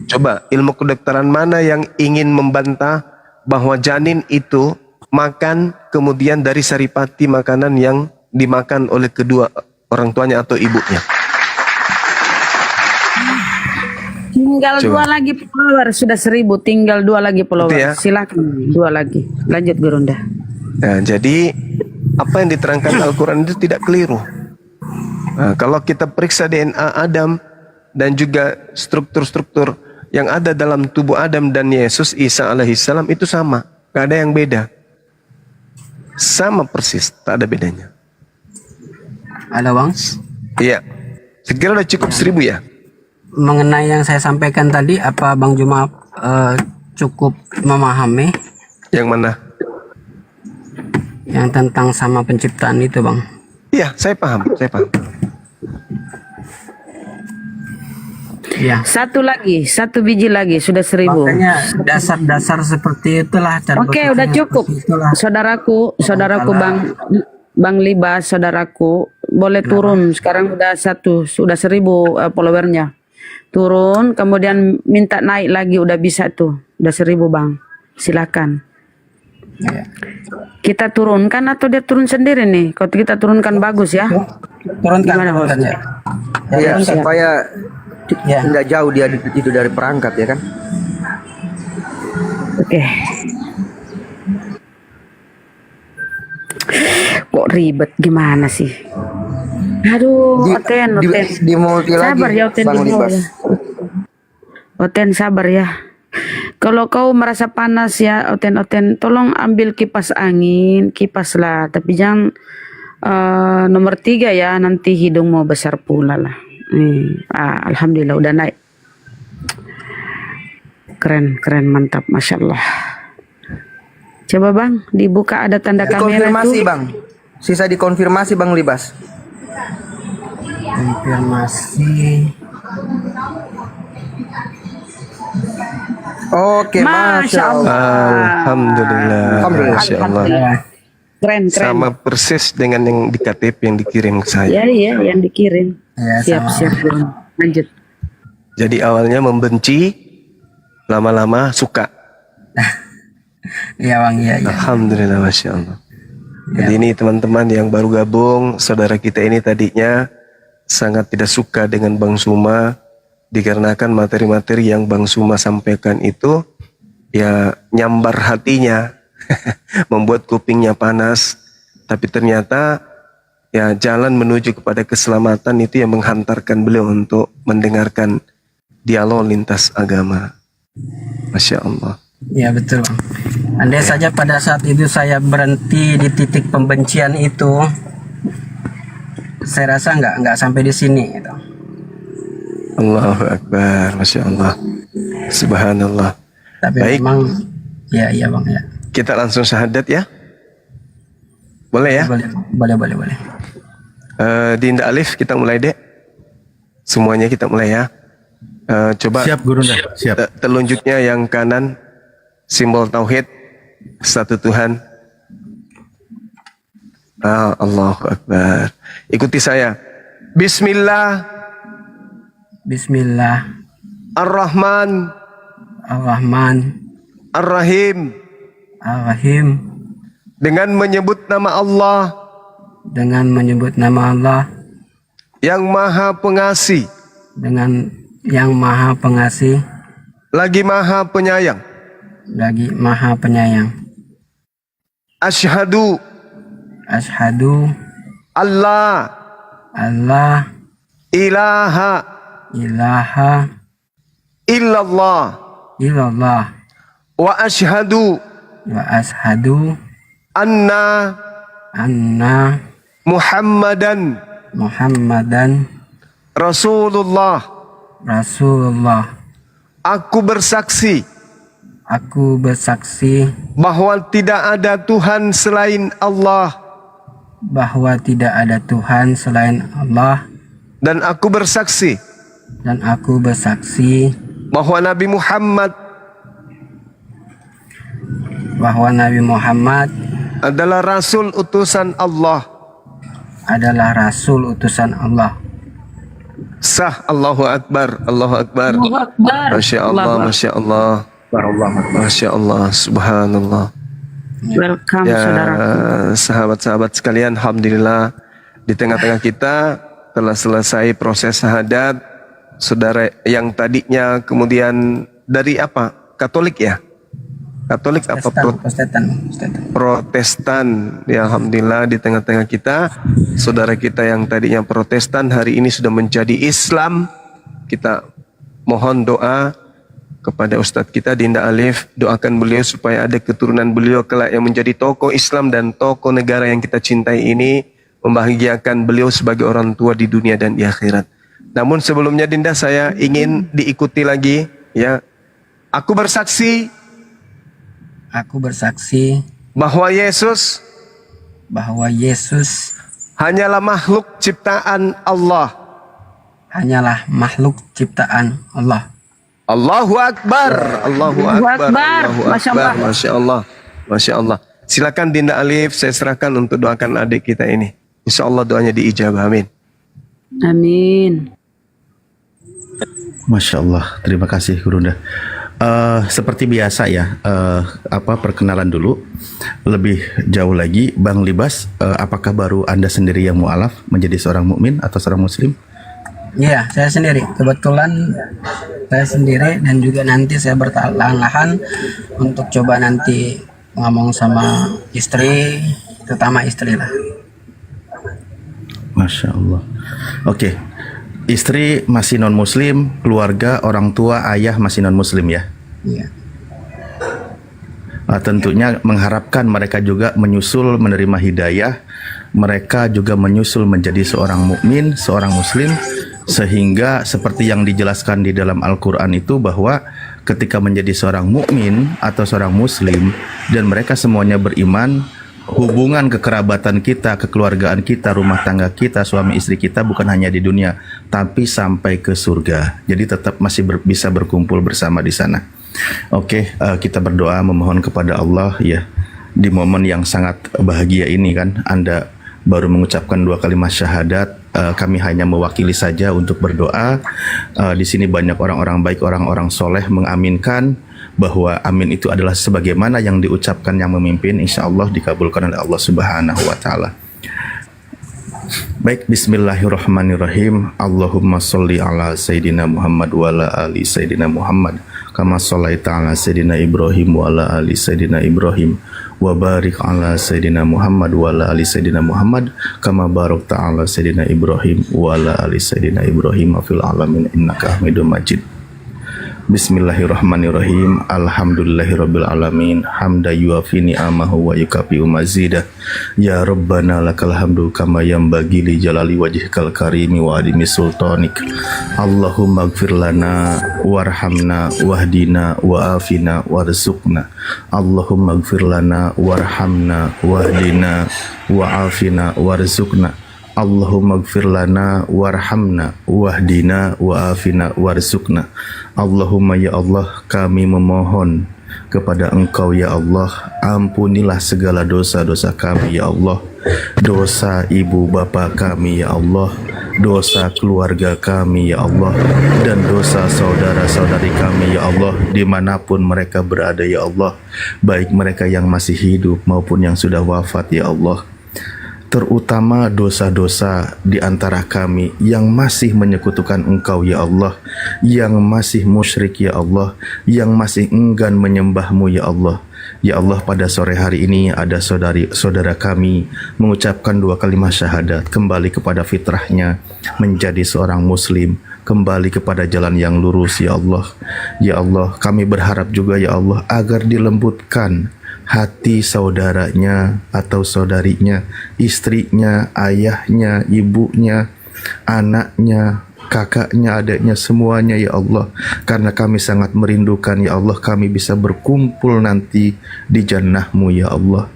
Coba ilmu kedokteran mana yang ingin membantah bahwa janin itu makan kemudian dari saripati makanan yang dimakan oleh kedua orang tuanya atau ibunya? Tinggal Coba. 2 lagi follower, sudah 1000, tinggal 2 lagi follower. Itu ya? Silakan 2 lagi. Lanjut Gurunda. Nah, jadi apa yang diterangkan Al-Quran itu tidak keliru. Nah, kalau kita periksa DNA Adam dan juga struktur-struktur yang ada dalam tubuh Adam dan Yesus Isa alaihissalam itu sama, gak ada yang beda, sama persis, tak ada bedanya. Ada Bang? Iya, sekira udah cukup 1000 ya. Mengenai yang saya sampaikan tadi, apa Bang Juma cukup memahami? Yang mana? Yang tentang sama penciptaan itu, Bang. Iya, saya paham. Iya. Satu biji lagi, sudah 1000. Makanya dasar-dasar seperti itulah. Oke, udah cukup. Saudaraku Bang Libas, saudaraku, boleh turun. Sekarang sudah 1000 followernya. Turun, kemudian minta naik lagi, udah bisa tuh. Udah 1000 Bang. Silakan. Ya. Kita turunkan atau dia turun sendiri nih? Kalau kita turunkan bagus ya. Turunkan. Gimana, Bos? Ya, supaya Ya. tidak jauh dia itu dari perangkat ya kan. Oke. Kok ribet gimana sih? Aduh, Oten. Di multi Sabar lagi ya, Oten. Bang Libas. Oten, sabar ya. Kalau kau merasa panas ya, Oten, tolong ambil kipas angin, kipas lah. Tapi jangan nomor 3 ya, nanti hidung mau besar pula lah. Alhamdulillah udah naik. Keren, mantap, Masya Allah. Coba Bang, dibuka ada tanda kamera Konfirmasi tuh. Bang. Sisa dikonfirmasi Bang Libas. Konfirmasi. Oke, Masya Allah. Alhamdulillah. Alhamdulillah. Masya Allah. Keren, keren. Sama persis dengan yang di KTP yang dikirim ke saya. Iya, yang dikirim. Ya, Siap, sama. siap. Bang. Lanjut. Jadi awalnya membenci, lama-lama suka. Iya bang, iya. Alhamdulillah, Masya Allah. Jadi ini teman-teman yang baru gabung, saudara kita ini tadinya sangat tidak suka dengan Bang Suma, dikarenakan materi-materi yang Bang Suma sampaikan itu ya nyambar hatinya, membuat kupingnya panas. Tapi ternyata ya jalan menuju kepada keselamatan itu yang menghantarkan beliau untuk mendengarkan dialog lintas agama. Masya Allah. Ya betul bang. Andai saja pada saat itu saya berhenti di titik pembencian itu, saya rasa nggak sampai di sini. Gitu. Allahu Akbar, Masya Allah. Subhanallah. Tapi Baik. memang, ya iya bang ya. Kita langsung syahadat ya. Boleh ya? Boleh. Dinda Alif kita mulai dek. Semuanya kita mulai ya. Coba Siap Gurunda, siap. telunjuknya yang kanan simbol tauhid, satu Tuhan. Allahu Akbar. Ikuti saya. Bismillah Bismillah Ar-Rahman Ar-Rahman Ar-Rahim. Ar-Rahim. Dengan menyebut nama Allah Dengan menyebut nama Allah yang Maha Pengasih, dengan yang Maha Pengasih lagi Maha Penyayang. lagi Maha Penyayang. Asyhadu Asyhadu Allah Allah ilaha ilaha illallah illallah wa asyhadu wa ashadu anna anna Muhammadan Muhammadan Rasulullah. Rasulullah. Aku bersaksi Aku bersaksi bahwa tidak ada Tuhan selain Allah, bahwa tidak ada Tuhan selain Allah, dan aku bersaksi dan aku bersaksi bahwa Nabi Muhammad bahwa Nabi Muhammad adalah Rasul utusan Allah. adalah Rasul utusan Allah. Sah. Allahu Akbar. Allahu Akbar. Allahu Akbar. Masya Allah. Allahu Akbar. Masya Allah. Masya Allah. Subhanallah. Welcome, Ya, saudaraku. sahabat-sahabat sekalian, alhamdulillah di tengah-tengah kita telah selesai proses syahadat. Saudara yang tadinya kemudian dari apa? Katolik ya? Katolik apa Protestan. Protestan. Ya, alhamdulillah di tengah-tengah kita saudara kita yang tadinya Protestan hari ini sudah menjadi Islam. Kita mohon doa kepada Ustadz kita Dinda Alif, doakan beliau supaya ada keturunan beliau kelak yang menjadi tokoh Islam dan tokoh negara yang kita cintai ini, membahagiakan beliau sebagai orang tua di dunia dan di akhirat. Namun sebelumnya Dinda, saya ingin diikuti lagi ya. Aku bersaksi bahwa Yesus hanyalah makhluk ciptaan Allah. Hanyalah makhluk ciptaan Allah. Allahu Akbar. Allahu Akbar. Allahu Masya Akbar. Allah. Masya Allah. Masya Allah. Silakan Dinda Alif, saya serahkan untuk doakan adik kita ini. Insya Allah doanya diijabah. Amin. Amin. Masya Allah, terima kasih Gurunda. Seperti biasa ya, perkenalan dulu. Lebih jauh lagi, Bang Libas, apakah baru Anda sendiri yang mu'alaf menjadi seorang mukmin atau seorang muslim? Iya, saya sendiri. Kebetulan saya sendiri dan juga nanti saya bertahan-lahan untuk coba nanti ngomong sama istri, terutama istri lah. Masya Allah. Oke, istri masih non muslim, keluarga, orang tua, ayah masih non muslim ya? Iya. Tentunya mengharapkan mereka juga menyusul menerima hidayah, mereka juga menyusul menjadi seorang mukmin, seorang muslim, sehingga seperti yang dijelaskan di dalam Al-Quran itu bahwa ketika menjadi seorang mukmin atau seorang muslim dan mereka semuanya beriman, hubungan kekerabatan kita, kekeluargaan kita, rumah tangga kita, suami istri kita bukan hanya di dunia, tapi sampai ke surga. Jadi tetap masih bisa berkumpul bersama di sana. Oke, kita berdoa memohon kepada Allah ya. Di momen yang sangat bahagia ini kan, Anda baru mengucapkan 2 kalimat syahadat. Kami hanya mewakili saja untuk berdoa. Di sini banyak orang-orang baik, orang-orang soleh mengaminkan bahwa amin itu adalah sebagaimana yang diucapkan yang memimpin. Insya Allah dikabulkan oleh Allah Subhanahu wa Ta'ala. Baik, bismillahirrahmanirrahim. Allahumma sholli ala Sayyidina Muhammad wa ala ali Sayyidina Muhammad kama shollaita ala Sayyidina Ibrahim wa ala ali Sayyidina Ibrahim wa barik ala Sayyidina Muhammad wa ala ali Sayyidina Muhammad kama barakta ala Sayyidina Ibrahim wa ala ali Sayyidina Ibrahim fil alamin innaka Hamidum Majid. Bismillahirrahmanirrahim. Alhamdulillahirabbil alamin. Hamda yuafi ni'amahu wa yukafi'u mazidah. Ya Rabbana lakal hamdu kama yanbaghi li jalali wajhikal karimi wa adimi sultanik. Allahumma ighfir lana warhamna wahdina wa afina warzuqna. Allahumma ighfir lana warhamna wahdina wa afina warzuqna. Allahumma ighfir lana warhamna wahdina wa afina warzuqna. Allahumma ya Allah, kami memohon kepada Engkau ya Allah, ampunilah segala dosa-dosa kami ya Allah, dosa ibu bapa kami ya Allah, dosa keluarga kami ya Allah, dan dosa saudara-saudari kami ya Allah, dimanapun mereka berada ya Allah, baik mereka yang masih hidup maupun yang sudah wafat ya Allah. Terutama dosa-dosa di antara kami yang masih menyekutukan Engkau ya Allah, yang masih musyrik ya Allah, yang masih enggan menyembah-Mu ya Allah. Ya Allah, pada sore hari ini ada saudara kami mengucapkan 2 kalimat syahadat, kembali kepada fitrahnya, menjadi seorang muslim, kembali kepada jalan yang lurus ya Allah. Ya Allah, kami berharap juga ya Allah agar dilembutkan hati saudaranya atau saudarinya, istrinya, ayahnya, ibunya, anaknya, kakaknya, adiknya, semuanya ya Allah. Karena kami sangat merindukan ya Allah, kami bisa berkumpul nanti di jannah-Mu ya Allah.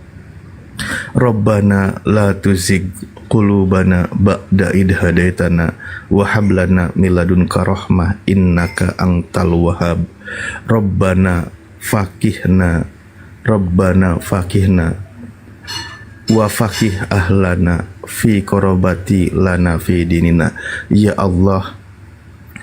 Rabbana la tuzigh qulubana ba'da idh hadaitana wa hab lana min ladunka rahmah innaka antal wahhab. Rabbana fakihna wa fakih ahlana fi korobati lana fi dinina. Ya Allah,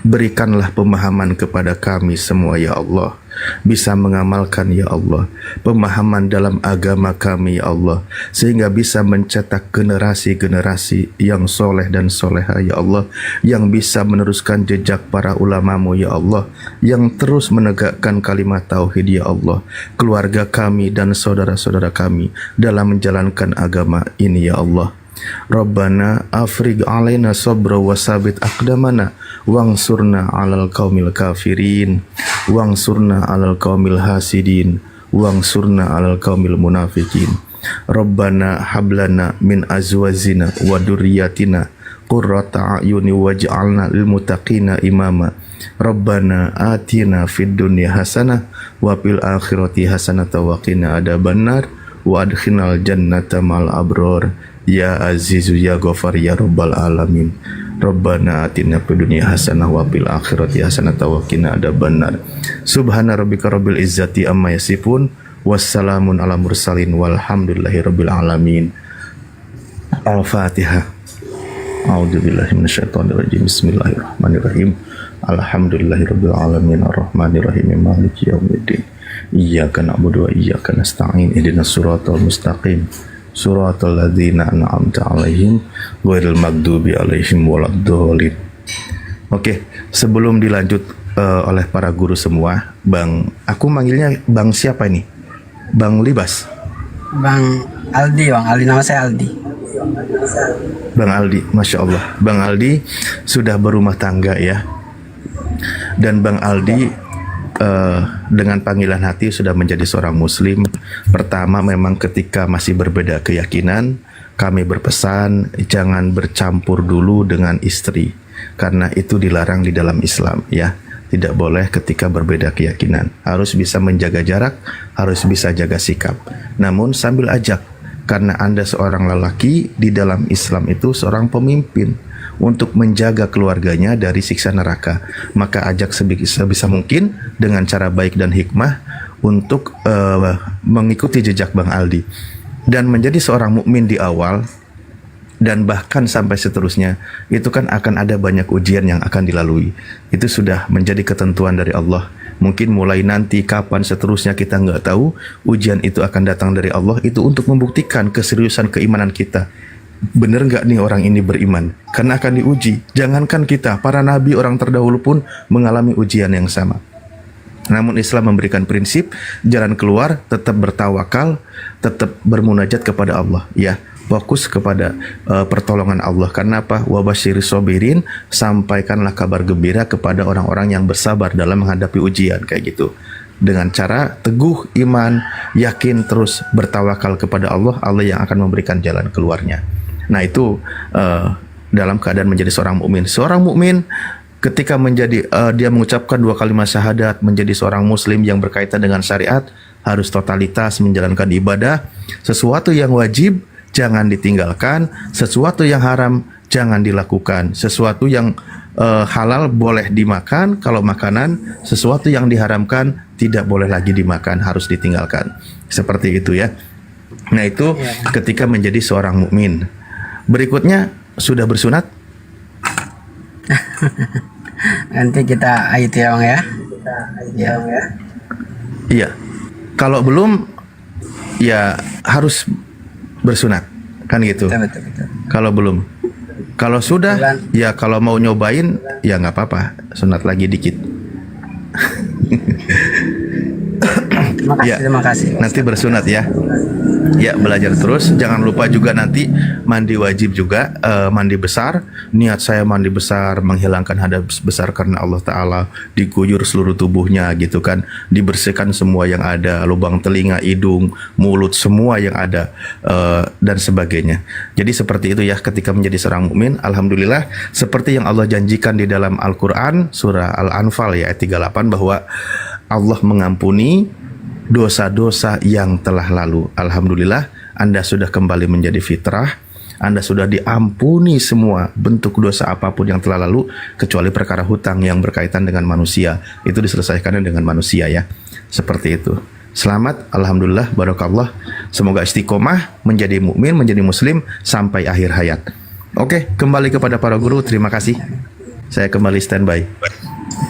berikanlah pemahaman kepada kami semua ya Allah, bisa mengamalkan ya Allah pemahaman dalam agama kami ya Allah, sehingga bisa mencetak generasi-generasi yang soleh dan soleha ya Allah, yang bisa meneruskan jejak para ulama-Mu ya Allah, yang terus menegakkan kalimat tauhid ya Allah, keluarga kami dan saudara-saudara kami dalam menjalankan agama ini ya Allah. Rabbana afrigh alaina sabra wa sabit aqdamana wangsurna 'alal qaumil kafirin wangsurna 'alal qaumil hasidin wangsurna 'alal qaumil munafiqin. Rabbana hablana min azwajina wa dzurriyyatina qurrata a'yuni waj'alna lil muttaqina imama. Rabbana atina fid dunya hasanah wa fil akhirati hasanah wa qina adzabannar wa adkhilnal jannata mal abror. Ya Azizu ya Ghafar ya Rabbal Alamin. Rabbana atina fid dunya hasanah wa fil akhirati hasanah wa qina adzabannar. Subhana rabbika rabbil izzati amma yasifun, wassalamun ala mursalin walhamdulillahi rabbil alamin. Al-Fatihah. A'udzubillahi minasyaitonir rajim. Bismillahirrahmanirrahim. Alhamdulillahi rabbil alamin arrahmanir rahim maliki yaumiddin. Iyyaka na'budu wa iyyaka nasta'in. Ihdinas siratal mustaqim. Suratul ladzina an'amta 'alaihim ghairil maghdubi 'alaihim waladdallin. Oke, sebelum dilanjut oleh para guru semua, Bang, aku manggilnya Bang siapa ini? Bang Libas. Bang Aldi, nama saya Aldi. Bang Aldi, Masya Allah. Bang Aldi sudah berumah tangga ya. Dan Bang Aldi dengan panggilan hati sudah menjadi seorang muslim. Pertama, memang ketika masih berbeda keyakinan, kami berpesan jangan bercampur dulu dengan istri, karena itu dilarang di dalam Islam ya. Tidak boleh ketika berbeda keyakinan, harus bisa menjaga jarak, harus bisa jaga sikap. Namun sambil ajak, karena Anda seorang lelaki di dalam Islam itu seorang pemimpin, untuk menjaga keluarganya dari siksa neraka. Maka ajak sebisa mungkin dengan cara baik dan hikmah untuk mengikuti jejak Bang Aldi dan menjadi seorang mukmin di awal dan bahkan sampai seterusnya. Itu kan akan ada banyak ujian yang akan dilalui. Itu sudah menjadi ketentuan dari Allah. Mungkin mulai nanti kapan seterusnya kita nggak tahu, ujian itu akan datang dari Allah. Itu untuk membuktikan keseriusan keimanan kita. Bener nggak nih orang ini beriman? Karena akan diuji. Jangankan kita, para nabi orang terdahulu pun mengalami ujian yang sama. Namun Islam memberikan prinsip jalan keluar, tetap bertawakal, tetap bermunajat kepada Allah, ya, fokus kepada pertolongan Allah. Karena apa? Wabasyiris sobirin, sampaikanlah kabar gembira kepada orang-orang yang bersabar dalam menghadapi ujian, kayak gitu. Dengan cara teguh iman, yakin, terus bertawakal kepada Allah, Allah yang akan memberikan jalan keluarnya. Nah itu dalam keadaan menjadi seorang mukmin. Seorang mukmin ketika menjadi dia mengucapkan 2 kalimat syahadat, menjadi seorang muslim yang berkaitan dengan syariat, harus totalitas menjalankan ibadah. Sesuatu yang wajib jangan ditinggalkan, sesuatu yang haram jangan dilakukan, sesuatu yang halal boleh dimakan kalau makanan, sesuatu yang diharamkan tidak boleh lagi dimakan, harus ditinggalkan. Seperti itu ya. Nah itu ketika menjadi seorang mukmin. Berikutnya sudah bersunat. Nanti kita ayat ya Bang ya. Iya. Kalau belum ya harus bersunat, kan gitu. Betul. Kalau belum, kalau sudah, ya kalau mau nyobain, ya nggak apa-apa, sunat lagi dikit. Terima kasih. Nanti bersunat ya. Ya, belajar terus. Jangan lupa juga nanti mandi wajib juga, mandi besar. Niat saya mandi besar, menghilangkan hadas besar karena Allah Ta'ala, diguyur seluruh tubuhnya gitu kan, dibersihkan semua yang ada, lubang telinga, hidung, mulut, semua yang ada, dan sebagainya. Jadi seperti itu ya ketika menjadi seorang mukmin. Alhamdulillah, seperti yang Allah janjikan di dalam Al-Quran, surah Al-Anfal ya ayat 38, bahwa Allah mengampuni dosa-dosa yang telah lalu. Alhamdulillah, Anda sudah kembali menjadi fitrah. Anda sudah diampuni semua bentuk dosa apapun yang telah lalu, kecuali perkara hutang yang berkaitan dengan manusia. Itu diselesaikan dengan manusia ya. Seperti itu. Selamat, alhamdulillah, barakallah. Semoga istiqomah menjadi mukmin, menjadi muslim sampai akhir hayat. Oke, kembali kepada para guru. Terima kasih. Saya kembali standby.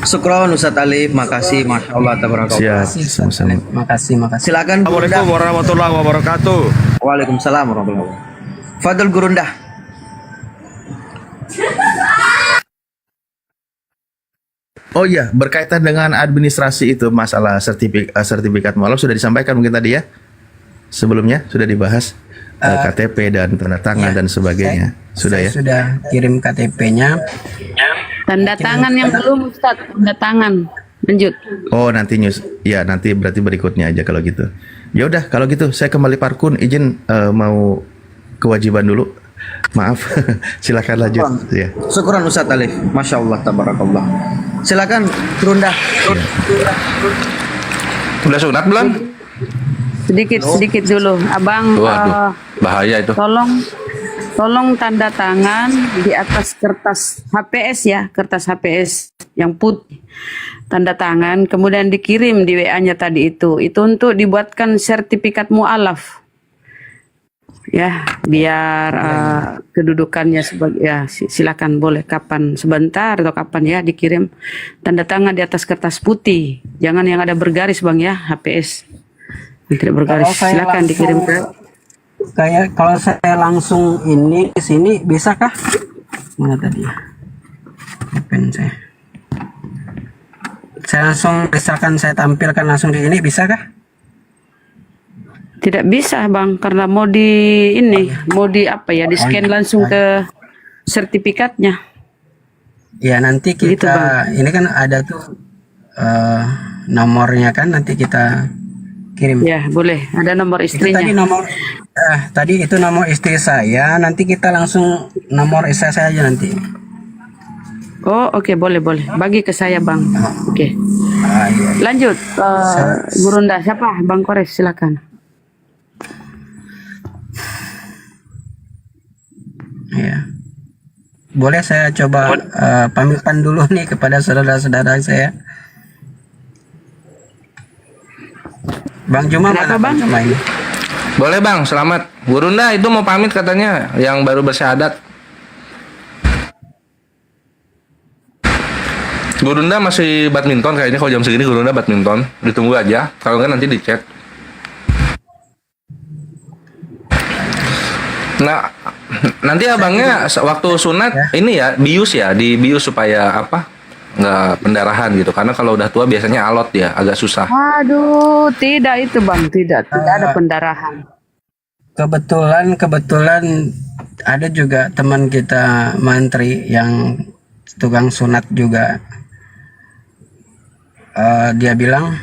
Syukron Ustaz Alif, makasih, masya Allah, tabarakallah. Siap, sama-sama. Makasih. Silakan. Assalamualaikum warahmatullahi wabarakatuh. Waalaikumsalam warahmatullahi wabarakatuh. Fadl Gurundah. Oh iya, berkaitan dengan administrasi itu, masalah sertifikat mualaf sudah disampaikan mungkin tadi ya. Sebelumnya sudah dibahas KTP dan tanda tangan dan sebagainya. Sudah ya? Sudah kirim KTP-nya. Tanda tangan yang belum Ustaz, tanda tangan. Lanjut. Oh, nanti news. Ya, nanti berarti berikutnya aja kalau gitu. Ya udah, kalau gitu saya kembali Parkun, izin mau kewajiban dulu. Maaf. Silakan lanjut ya. Syukron Ustaz Alif, masya Allah, tabarakallah. Silakan Gurundah. Udah sunat belum? Sedikit dulu. Abang, Waduh, bahaya itu. tolong tanda tangan di atas kertas HPS ya, kertas HPS yang putih. Tanda tangan, kemudian dikirim di WA-nya tadi itu. Itu untuk dibuatkan sertifikat mu'alaf. Ya, biar kedudukannya sebagai, ya silakan boleh kapan, sebentar atau kapan ya dikirim tanda tangan di atas kertas putih. Jangan yang ada bergaris Bang ya, HPS. Yang tidak bergaris. Silakan dikirim ke. Kayak kalau saya langsung ini ke sini bisa kah? Mana tadi? Pen saya. Saya langsung, misalkan saya tampilkan langsung di sini, bisa kah? Tidak bisa Bang, karena mau di apa ya, di scan langsung ke sertifikatnya. Ya nanti kita, Gitu, Bang. ini kan ada tuh nomornya kan, nanti kita kirim. Ya boleh, ada nomor Itu istrinya. tadi itu nomor istri saya, nanti kita langsung nomor istri saya aja nanti. Oh oke, boleh. Bagi ke saya Bang. Oke. Iya. Lanjut, Gurunda siapa? Bang Kores silakan. Ya. boleh saya coba pamitkan dulu nih kepada saudara-saudara saya. Bang Juma Kenapa, mana Bang? Juma ini? Boleh bang, selamat. Gurunda itu mau pamit katanya, yang baru bersyahadat. Gurunda masih badminton kayaknya, kalau jam segini Gurunda badminton. Ditunggu aja, kalau nggak nanti dicek. Nah, nanti abangnya waktu sunat ini ya, bius ya, dibius supaya apa? Nggak pendarahan gitu. Karena kalau udah tua biasanya alot ya, agak susah. Aduh, tidak itu bang, tidak ada pendarahan. Kebetulan ada juga teman kita mantri yang tukang sunat juga. Dia bilang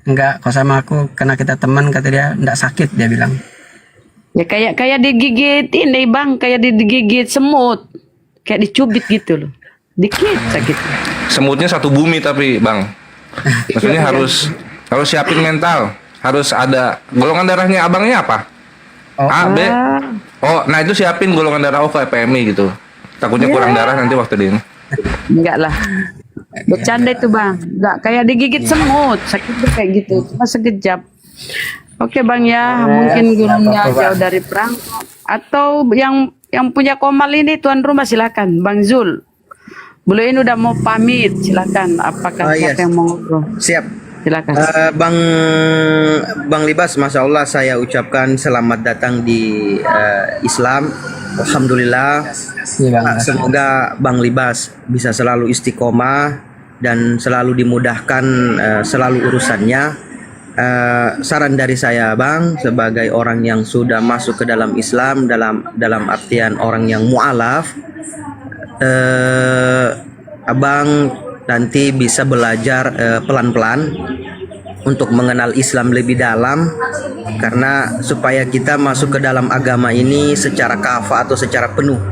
enggak, kok sama aku karena kita teman, kata dia enggak sakit, dia bilang. Ya kayak digigit ini bang, kayak digigit semut, kayak dicubit gitu loh, dikit sakit. Semutnya satu bumi tapi bang, maksudnya harus siapin mental, harus ada golongan darahnya abangnya apa? A, B. Oh, nah itu siapin golongan darah O kayak PMI gitu. Takutnya kurang darah nanti waktu di ini. Enggak lah, bercanda itu bang, enggak kayak digigit semut, sakitnya kayak gitu, cuma sekejap. Oke bang ya, mungkin gurunya jauh dari perang, atau yang punya komal ini tuan rumah silakan, Bang Zul. Beliau ini udah mau pamit, silakan. Apakah siapa yang mau ngobrol? Siap. Silakan. Bang Libas, Masya Allah saya ucapkan selamat datang di Islam. Alhamdulillah. Semoga Bang Libas bisa selalu istiqomah dan selalu dimudahkan selalu urusannya. Saran dari saya Bang, sebagai orang yang sudah masuk ke dalam Islam, dalam artian orang yang mu'alaf, Abang nanti bisa belajar pelan-pelan untuk mengenal Islam lebih dalam, karena supaya kita masuk ke dalam agama ini secara kafah atau secara penuh